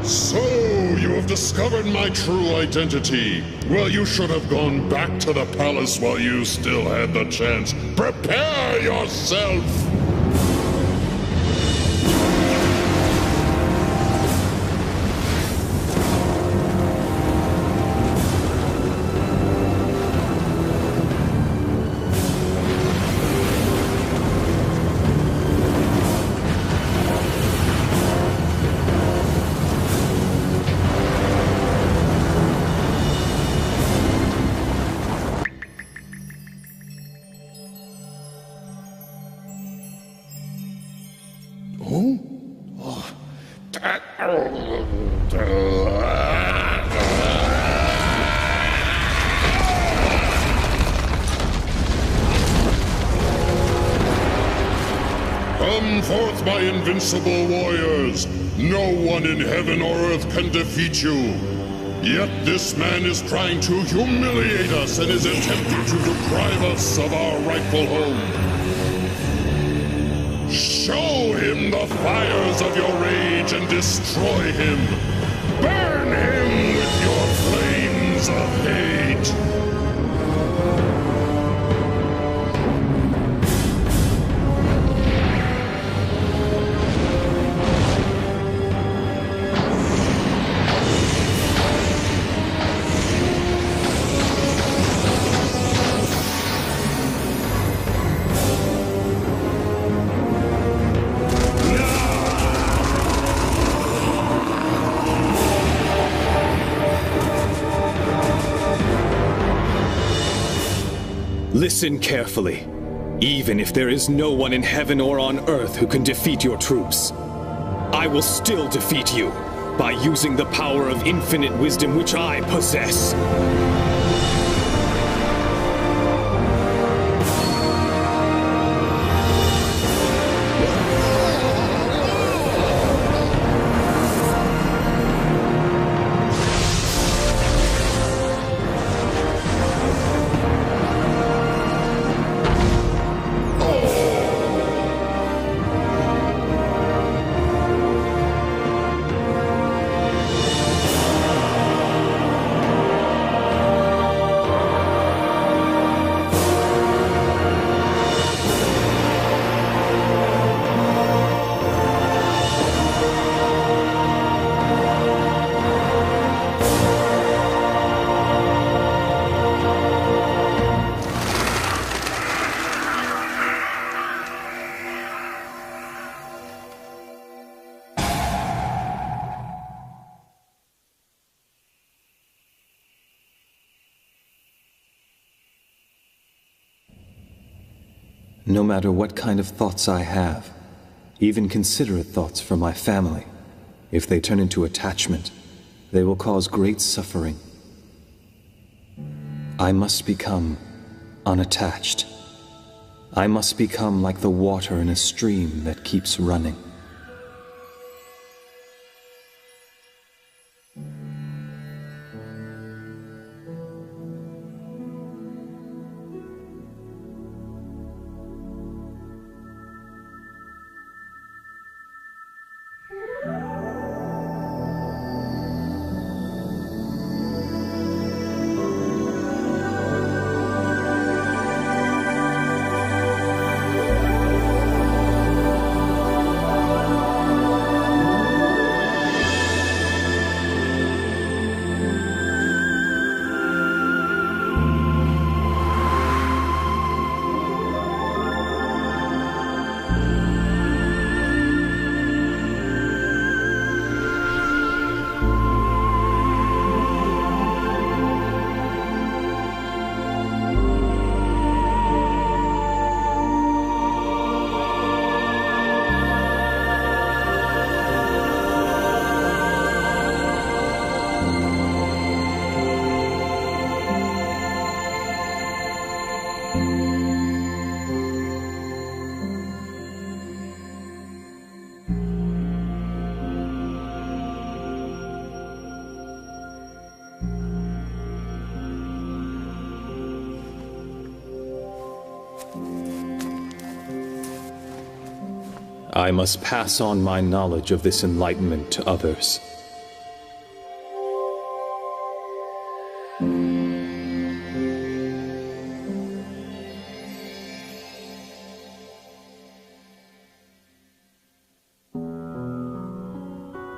So, you have discovered my true identity. Well, you should have gone back to the palace while you still had the chance. Prepare yourself! Come forth, my invincible warriors! No one in heaven or earth can defeat you! Yet this man is trying to humiliate us and is attempting to deprive us of our rightful home. Show him the fires of your rage and destroy him! Burn him with your flames of hate! Listen carefully. Even if there is no one in heaven or on earth who can defeat your troops, I will still defeat you by using the power of infinite wisdom which I possess. No matter what kind of thoughts I have, even considerate thoughts for my family, if they turn into attachment, they will cause great suffering. I must become unattached. I must become like the water in a stream that keeps running. I must pass on my knowledge of this enlightenment to others.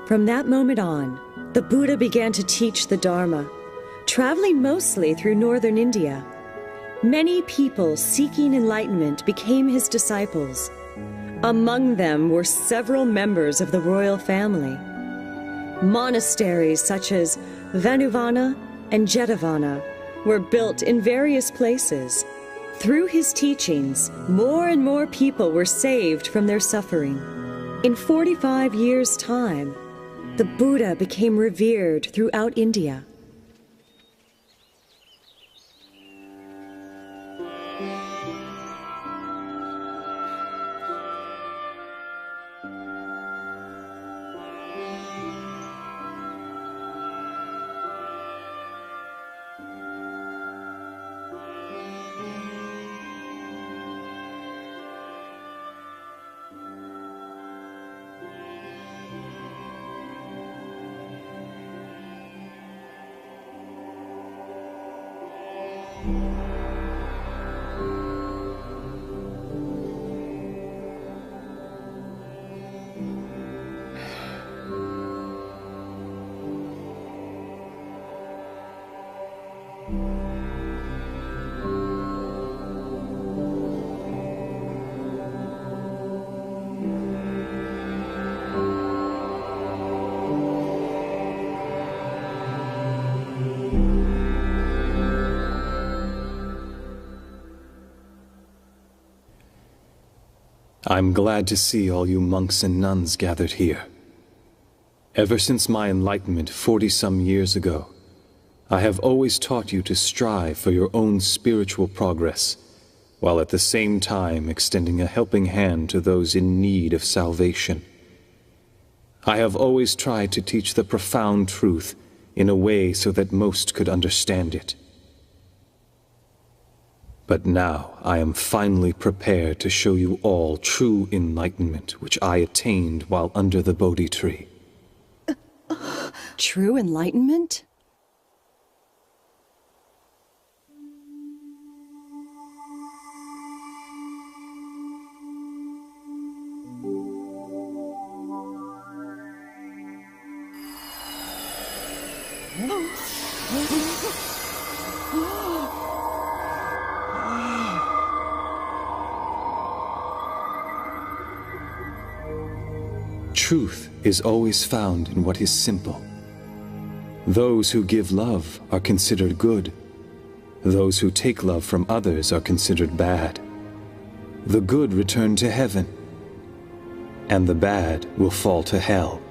From that moment on, the Buddha began to teach the Dharma, traveling mostly through northern India. Many people seeking enlightenment became his disciples. Among them were several members of the royal family. Monasteries such as Vanuvana and Jetavana were built in various places. Through his teachings, more and more people were saved from their suffering. In 45 years' time, the Buddha became revered throughout India. I'm glad to see all you monks and nuns gathered here. Ever since my enlightenment 40-some years ago, I have always taught you to strive for your own spiritual progress, while at the same time extending a helping hand to those in need of salvation. I have always tried to teach the profound truth in a way so that most could understand it. But now I am finally prepared to show you all true enlightenment which I attained while under the Bodhi tree. True enlightenment? Truth is always found in what is simple. Those who give love are considered good. Those who take love from others are considered bad. The good return to heaven, and the bad will fall to hell.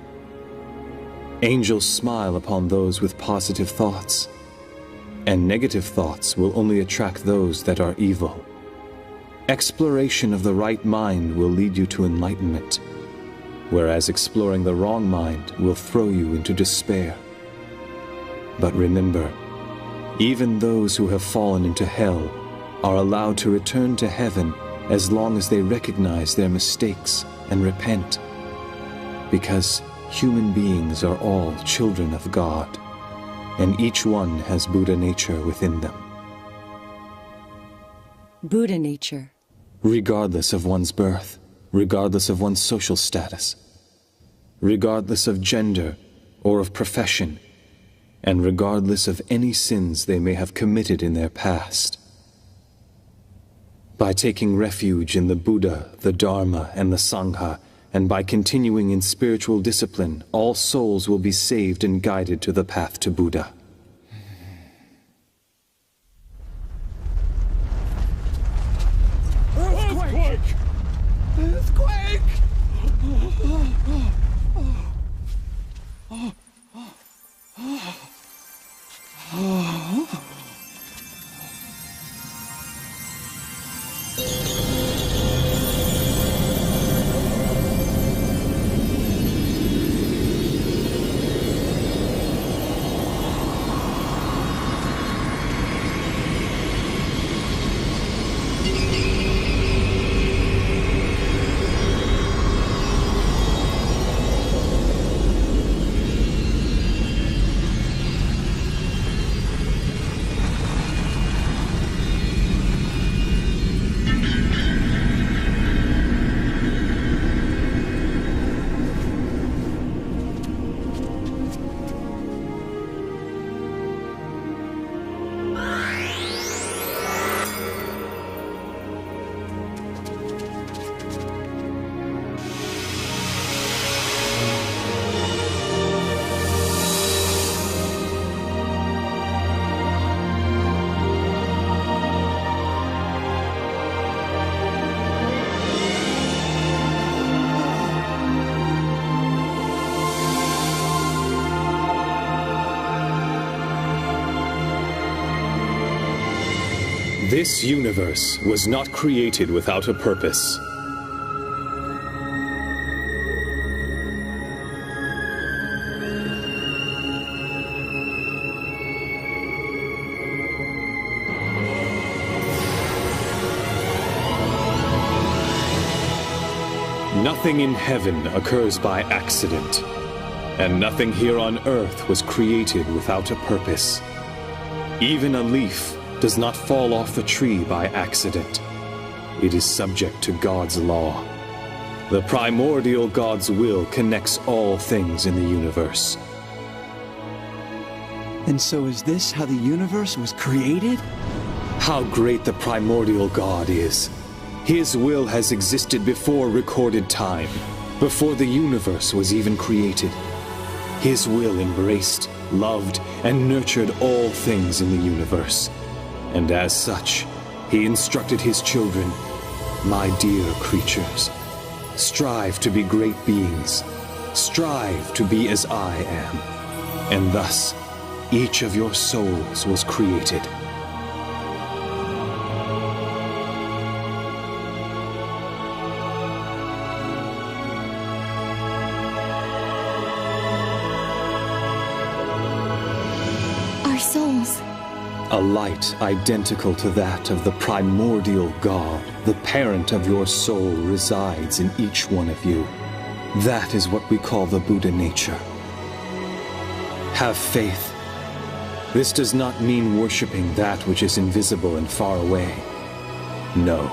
Angels smile upon those with positive thoughts, and negative thoughts will only attract those that are evil. Exploration of the right mind will lead you to enlightenment, whereas exploring the wrong mind will throw you into despair. But remember, even those who have fallen into hell are allowed to return to heaven as long as they recognize their mistakes and repent, because human beings are all children of God, and each one has Buddha nature within them. Buddha nature. Regardless of one's birth, regardless of one's social status, regardless of gender or of profession, and regardless of any sins they may have committed in their past. By taking refuge in the Buddha, the Dharma, and the Sangha, and by continuing in spiritual discipline, all souls will be saved and guided to the path to Buddha. Earthquake! Earthquake! This universe was not created without a purpose. Nothing in heaven occurs by accident, and nothing here on earth was created without a purpose. Even a leaf does not fall off the tree by accident. It is subject to God's law. The primordial God's will connects all things in the universe. And so is this how the universe was created? How great the primordial God is! His will has existed before recorded time, before the universe was even created. His will embraced, loved, and nurtured all things in the universe. And as such, he instructed his children, "My dear creatures, strive to be great beings. Strive to be as I am." And thus, each of your souls was created. A light identical to that of the primordial God, the parent of your soul, resides in each one of you. That is what we call the Buddha nature. Have faith. This does not mean worshipping that which is invisible and far away. No.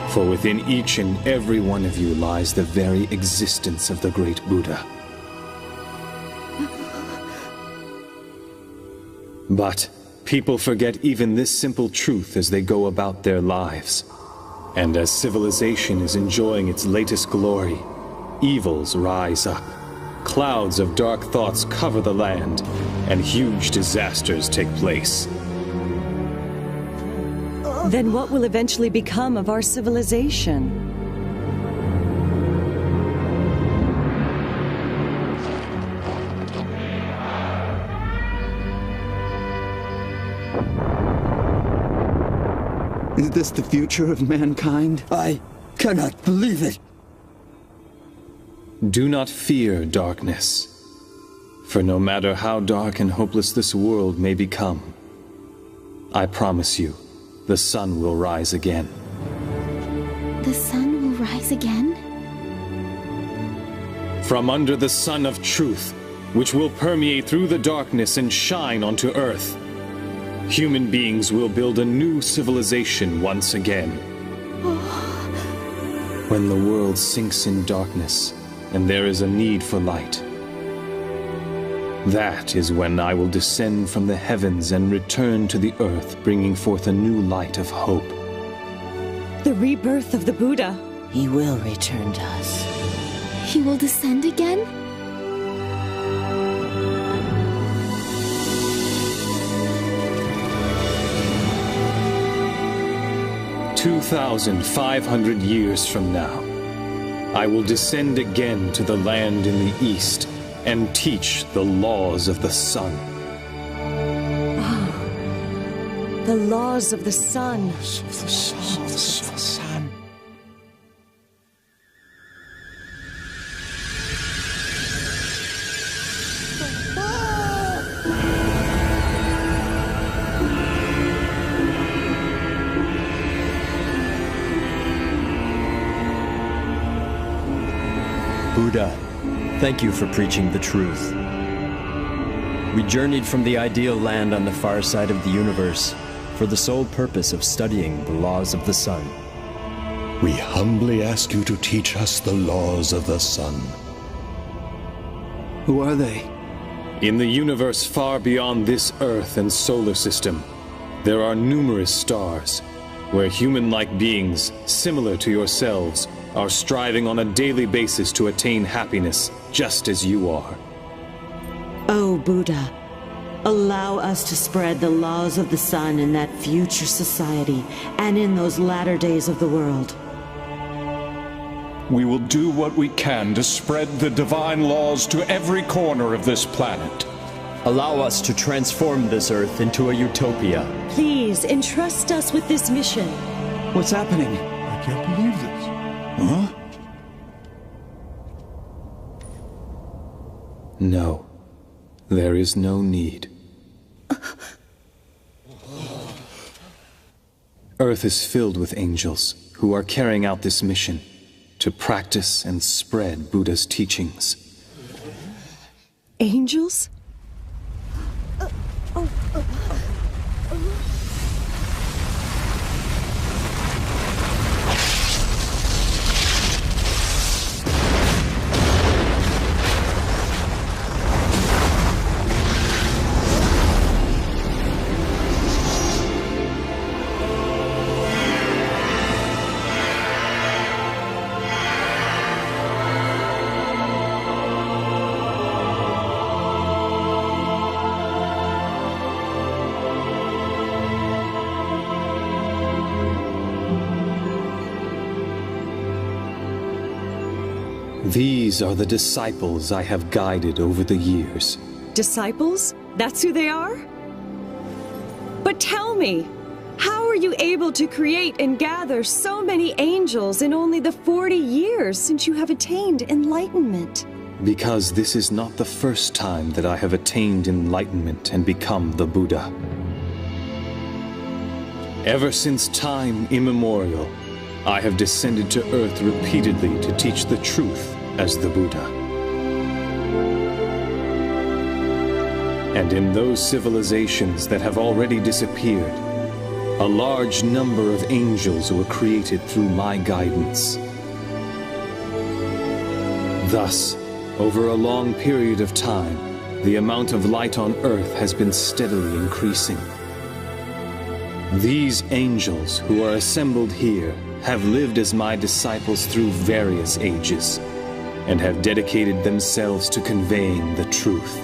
For within each and every one of you lies the very existence of the great Buddha. But people forget even this simple truth as they go about their lives. And as civilization is enjoying its latest glory, evils rise up. Clouds of dark thoughts cover the land, and huge disasters take place. Then what will eventually become of our civilization? Is this the future of mankind? I cannot believe it. Do not fear darkness, for no matter how dark and hopeless this world may become, I promise you, the sun will rise again. The sun will rise again? From under the sun of truth, which will permeate through the darkness and shine onto earth, human beings will build a new civilization once again. When the world sinks in darkness, and there is a need for light, that is when I will descend from the heavens and return to the earth, bringing forth a new light of hope. The rebirth of the Buddha. He will return to us. He will descend again? 2,500 years from now, I will descend again to the land in the east and teach the laws of the sun. The laws of the sun. Buddha, thank you for preaching the truth. We journeyed from the ideal land on the far side of the universe for the sole purpose of studying the laws of the sun. We humbly ask you to teach us the laws of the sun. Who are they? In the universe far beyond this Earth and solar system, there are numerous stars where human-like beings, similar to yourselves, are striving on a daily basis to attain happiness, just as you are. Oh, Buddha, allow us to spread the laws of the sun in that future society and in those latter days of the world. We will do what we can to spread the divine laws to every corner of this planet. Allow us to transform this Earth into a utopia. Please entrust us with this mission. What's happening? I can't believe this. Huh? No, there is no need. Earth is filled with angels who are carrying out this mission to practice and spread Buddha's teachings. Angels? These are the disciples I have guided over the years. Disciples? That's who they are? But tell me, how are you able to create and gather so many angels in only the 40 years since you have attained enlightenment? Because this is not the first time that I have attained enlightenment and become the Buddha. Ever since time immemorial, I have descended to Earth repeatedly to teach the truth as the Buddha. And in those civilizations that have already disappeared, a large number of angels were created through my guidance. Thus, over a long period of time, the amount of light on Earth has been steadily increasing. These angels who are assembled here have lived as my disciples through various ages, and have dedicated themselves to conveying the truth.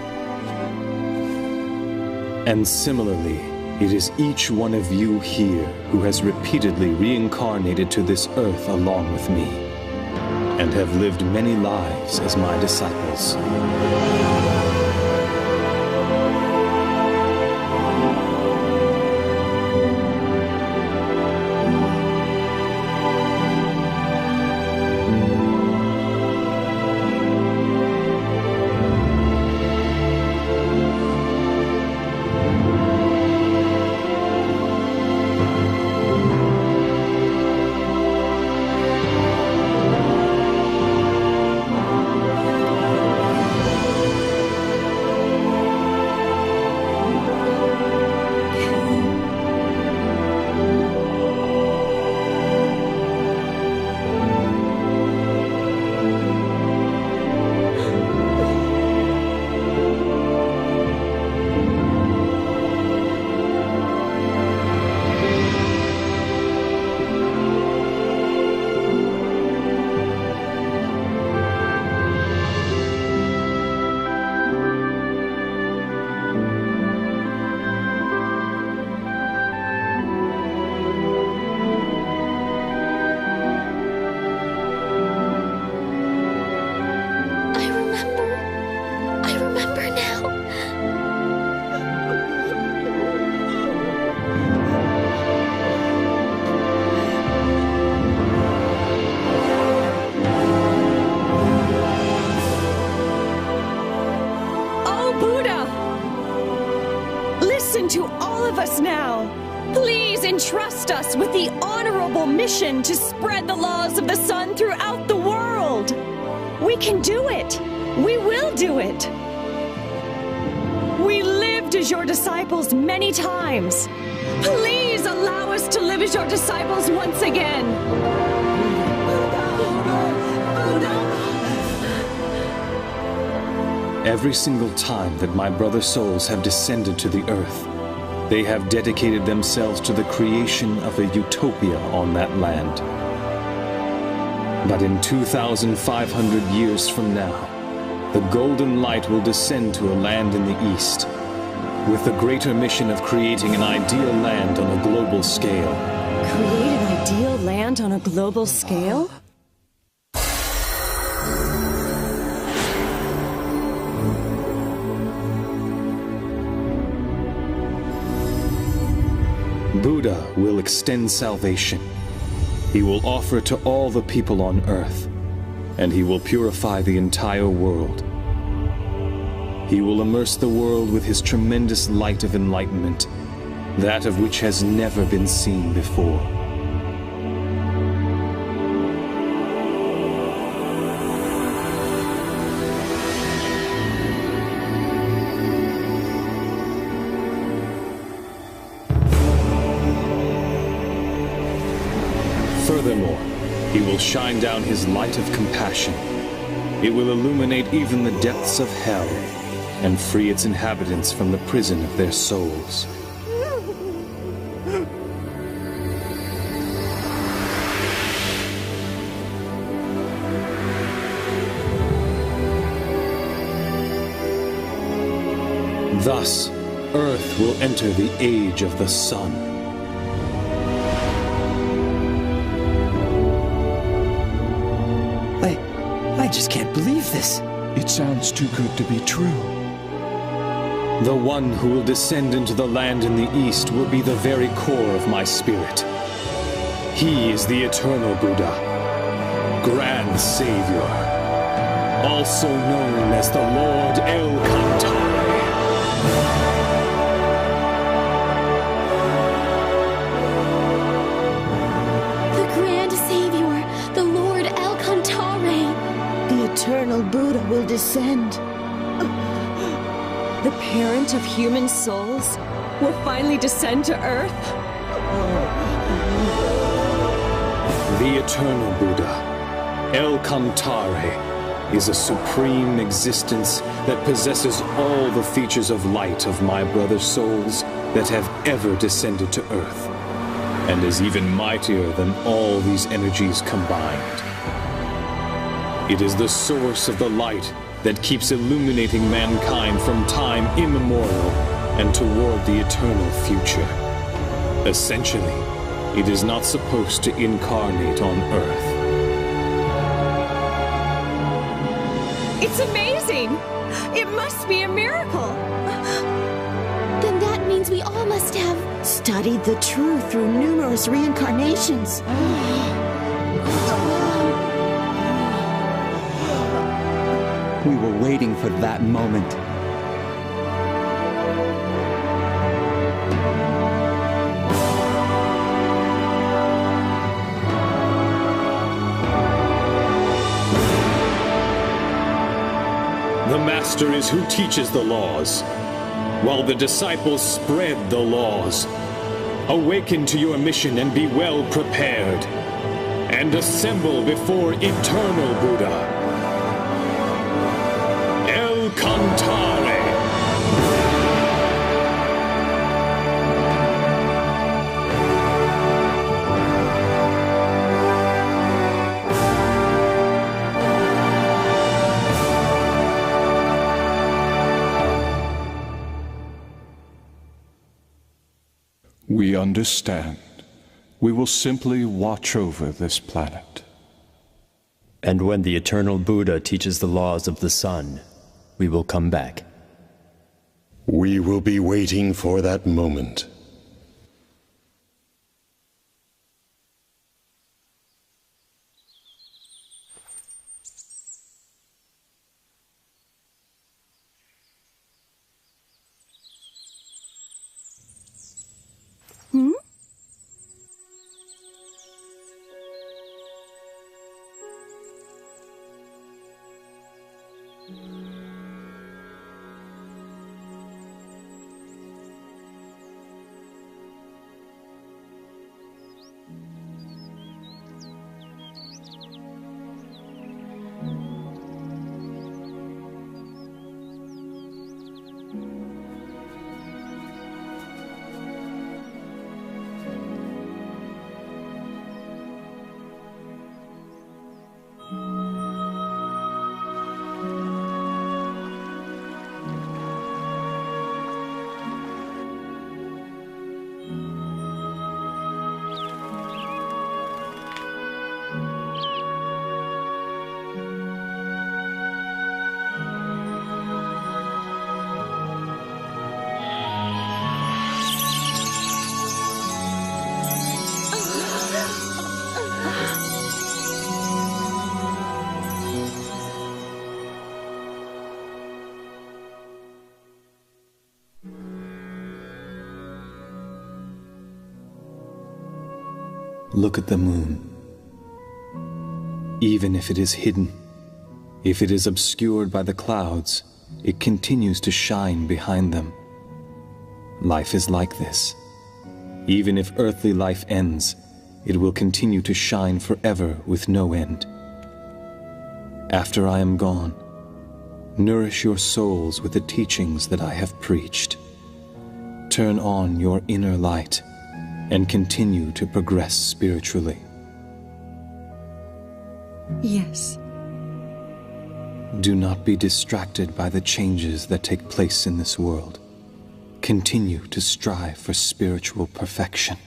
And similarly, it is each one of you here who has repeatedly reincarnated to this earth along with me, and have lived many lives as my disciples. Entrust us with the honorable mission to spread the laws of the sun throughout the world. We can do it. We will do it. We lived as your disciples many times. Please allow us to live as your disciples once again. Every single time that my brother souls have descended to the earth, they have dedicated themselves to the creation of a utopia on that land. But in 2,500 years from now, the golden light will descend to a land in the east, with the greater mission of creating an ideal land on a global scale. Create an ideal land on a global scale? Buddha will extend salvation. He will offer to all the people on earth, and he will purify the entire world. He will immerse the world with his tremendous light of enlightenment, that of which has never been seen before. Furthermore, he will shine down his light of compassion. It will illuminate even the depths of hell and free its inhabitants from the prison of their souls. Thus, Earth will enter the age of the sun. I just can't believe this. It sounds too good to be true. The one who will descend into the land in the east will be the very core of my spirit. He is the eternal Buddha, Grand Savior, also known as the Lord El Cantare. Eternal Buddha will descend. The parent of human souls will finally descend to Earth? The eternal Buddha, El Cantare, is a supreme existence that possesses all the features of light of my brother souls that have ever descended to Earth, and is even mightier than all these energies combined. It is the source of the light that keeps illuminating mankind from time immemorial and toward the eternal future. Essentially, it is not supposed to incarnate on Earth. It's amazing! It must be a miracle! Then that means we all must have studied the truth through numerous reincarnations. We were waiting for that moment. The Master is who teaches the laws, while the disciples spread the laws. Awaken to your mission and be well prepared, and assemble before eternal Buddha. El Cantare. We understand. We will simply watch over this planet. And when the eternal Buddha teaches the laws of the sun, we will come back. We will be waiting for that moment. Look at the moon. Even if it is hidden, if it is obscured by the clouds, it continues to shine behind them. Life is like this. Even if earthly life ends, it will continue to shine forever with no end. After I am gone, nourish your souls with the teachings that I have preached. Turn on your inner light and continue to progress spiritually. Yes. Do not be distracted by the changes that take place in this world. Continue to strive for spiritual perfection.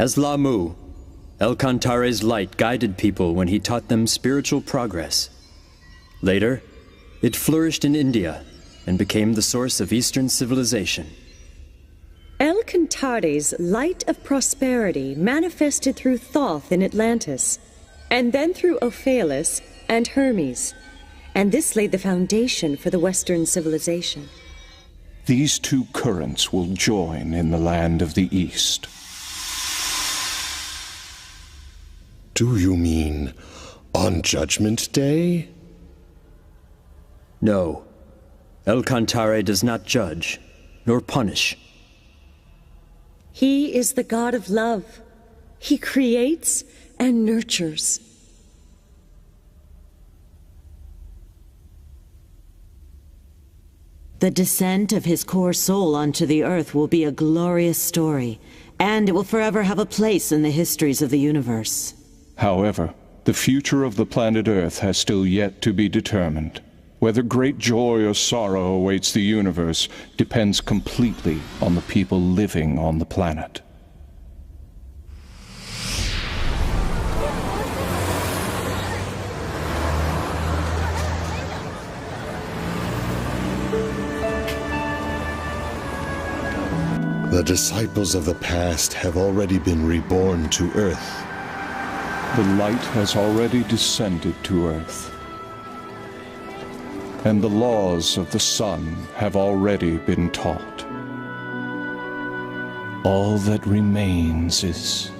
As Lamu, El-Kantare's light guided people when he taught them spiritual progress. Later, it flourished in India and became the source of Eastern civilization. El-Kantare's light of prosperity manifested through Thoth in Atlantis, and then through Ophalis and Hermes, and this laid the foundation for the Western civilization. These two currents will join in the land of the East. Do you mean on Judgment Day? No. El-Kantare does not judge, nor punish. He is the god of love. He creates and nurtures. The descent of his core soul onto the earth will be a glorious story, and it will forever have a place in the histories of the universe. However, the future of the planet Earth has still yet to be determined. Whether great joy or sorrow awaits the universe depends completely on the people living on the planet. The disciples of the past have already been reborn to Earth. The light has already descended to Earth. And the laws of the sun have already been taught. All that remains is...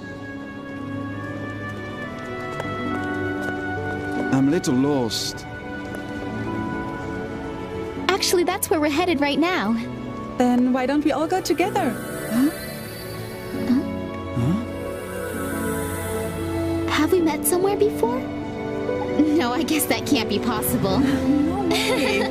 I'm a little lost. Actually, that's where we're headed right now. Then why don't we all go together? Have we met somewhere before? No, I guess that can't be possible. No way.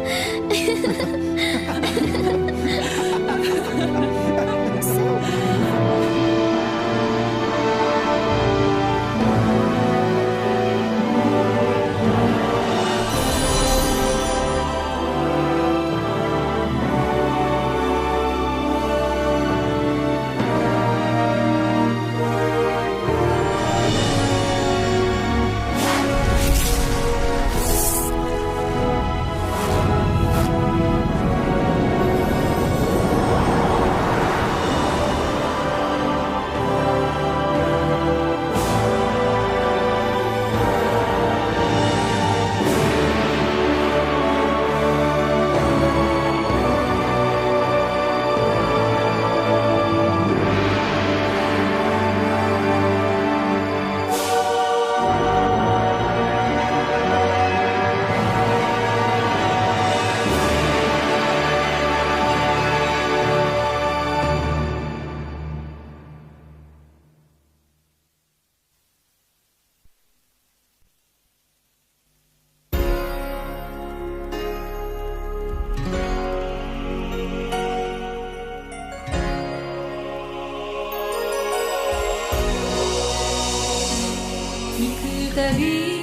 Italy.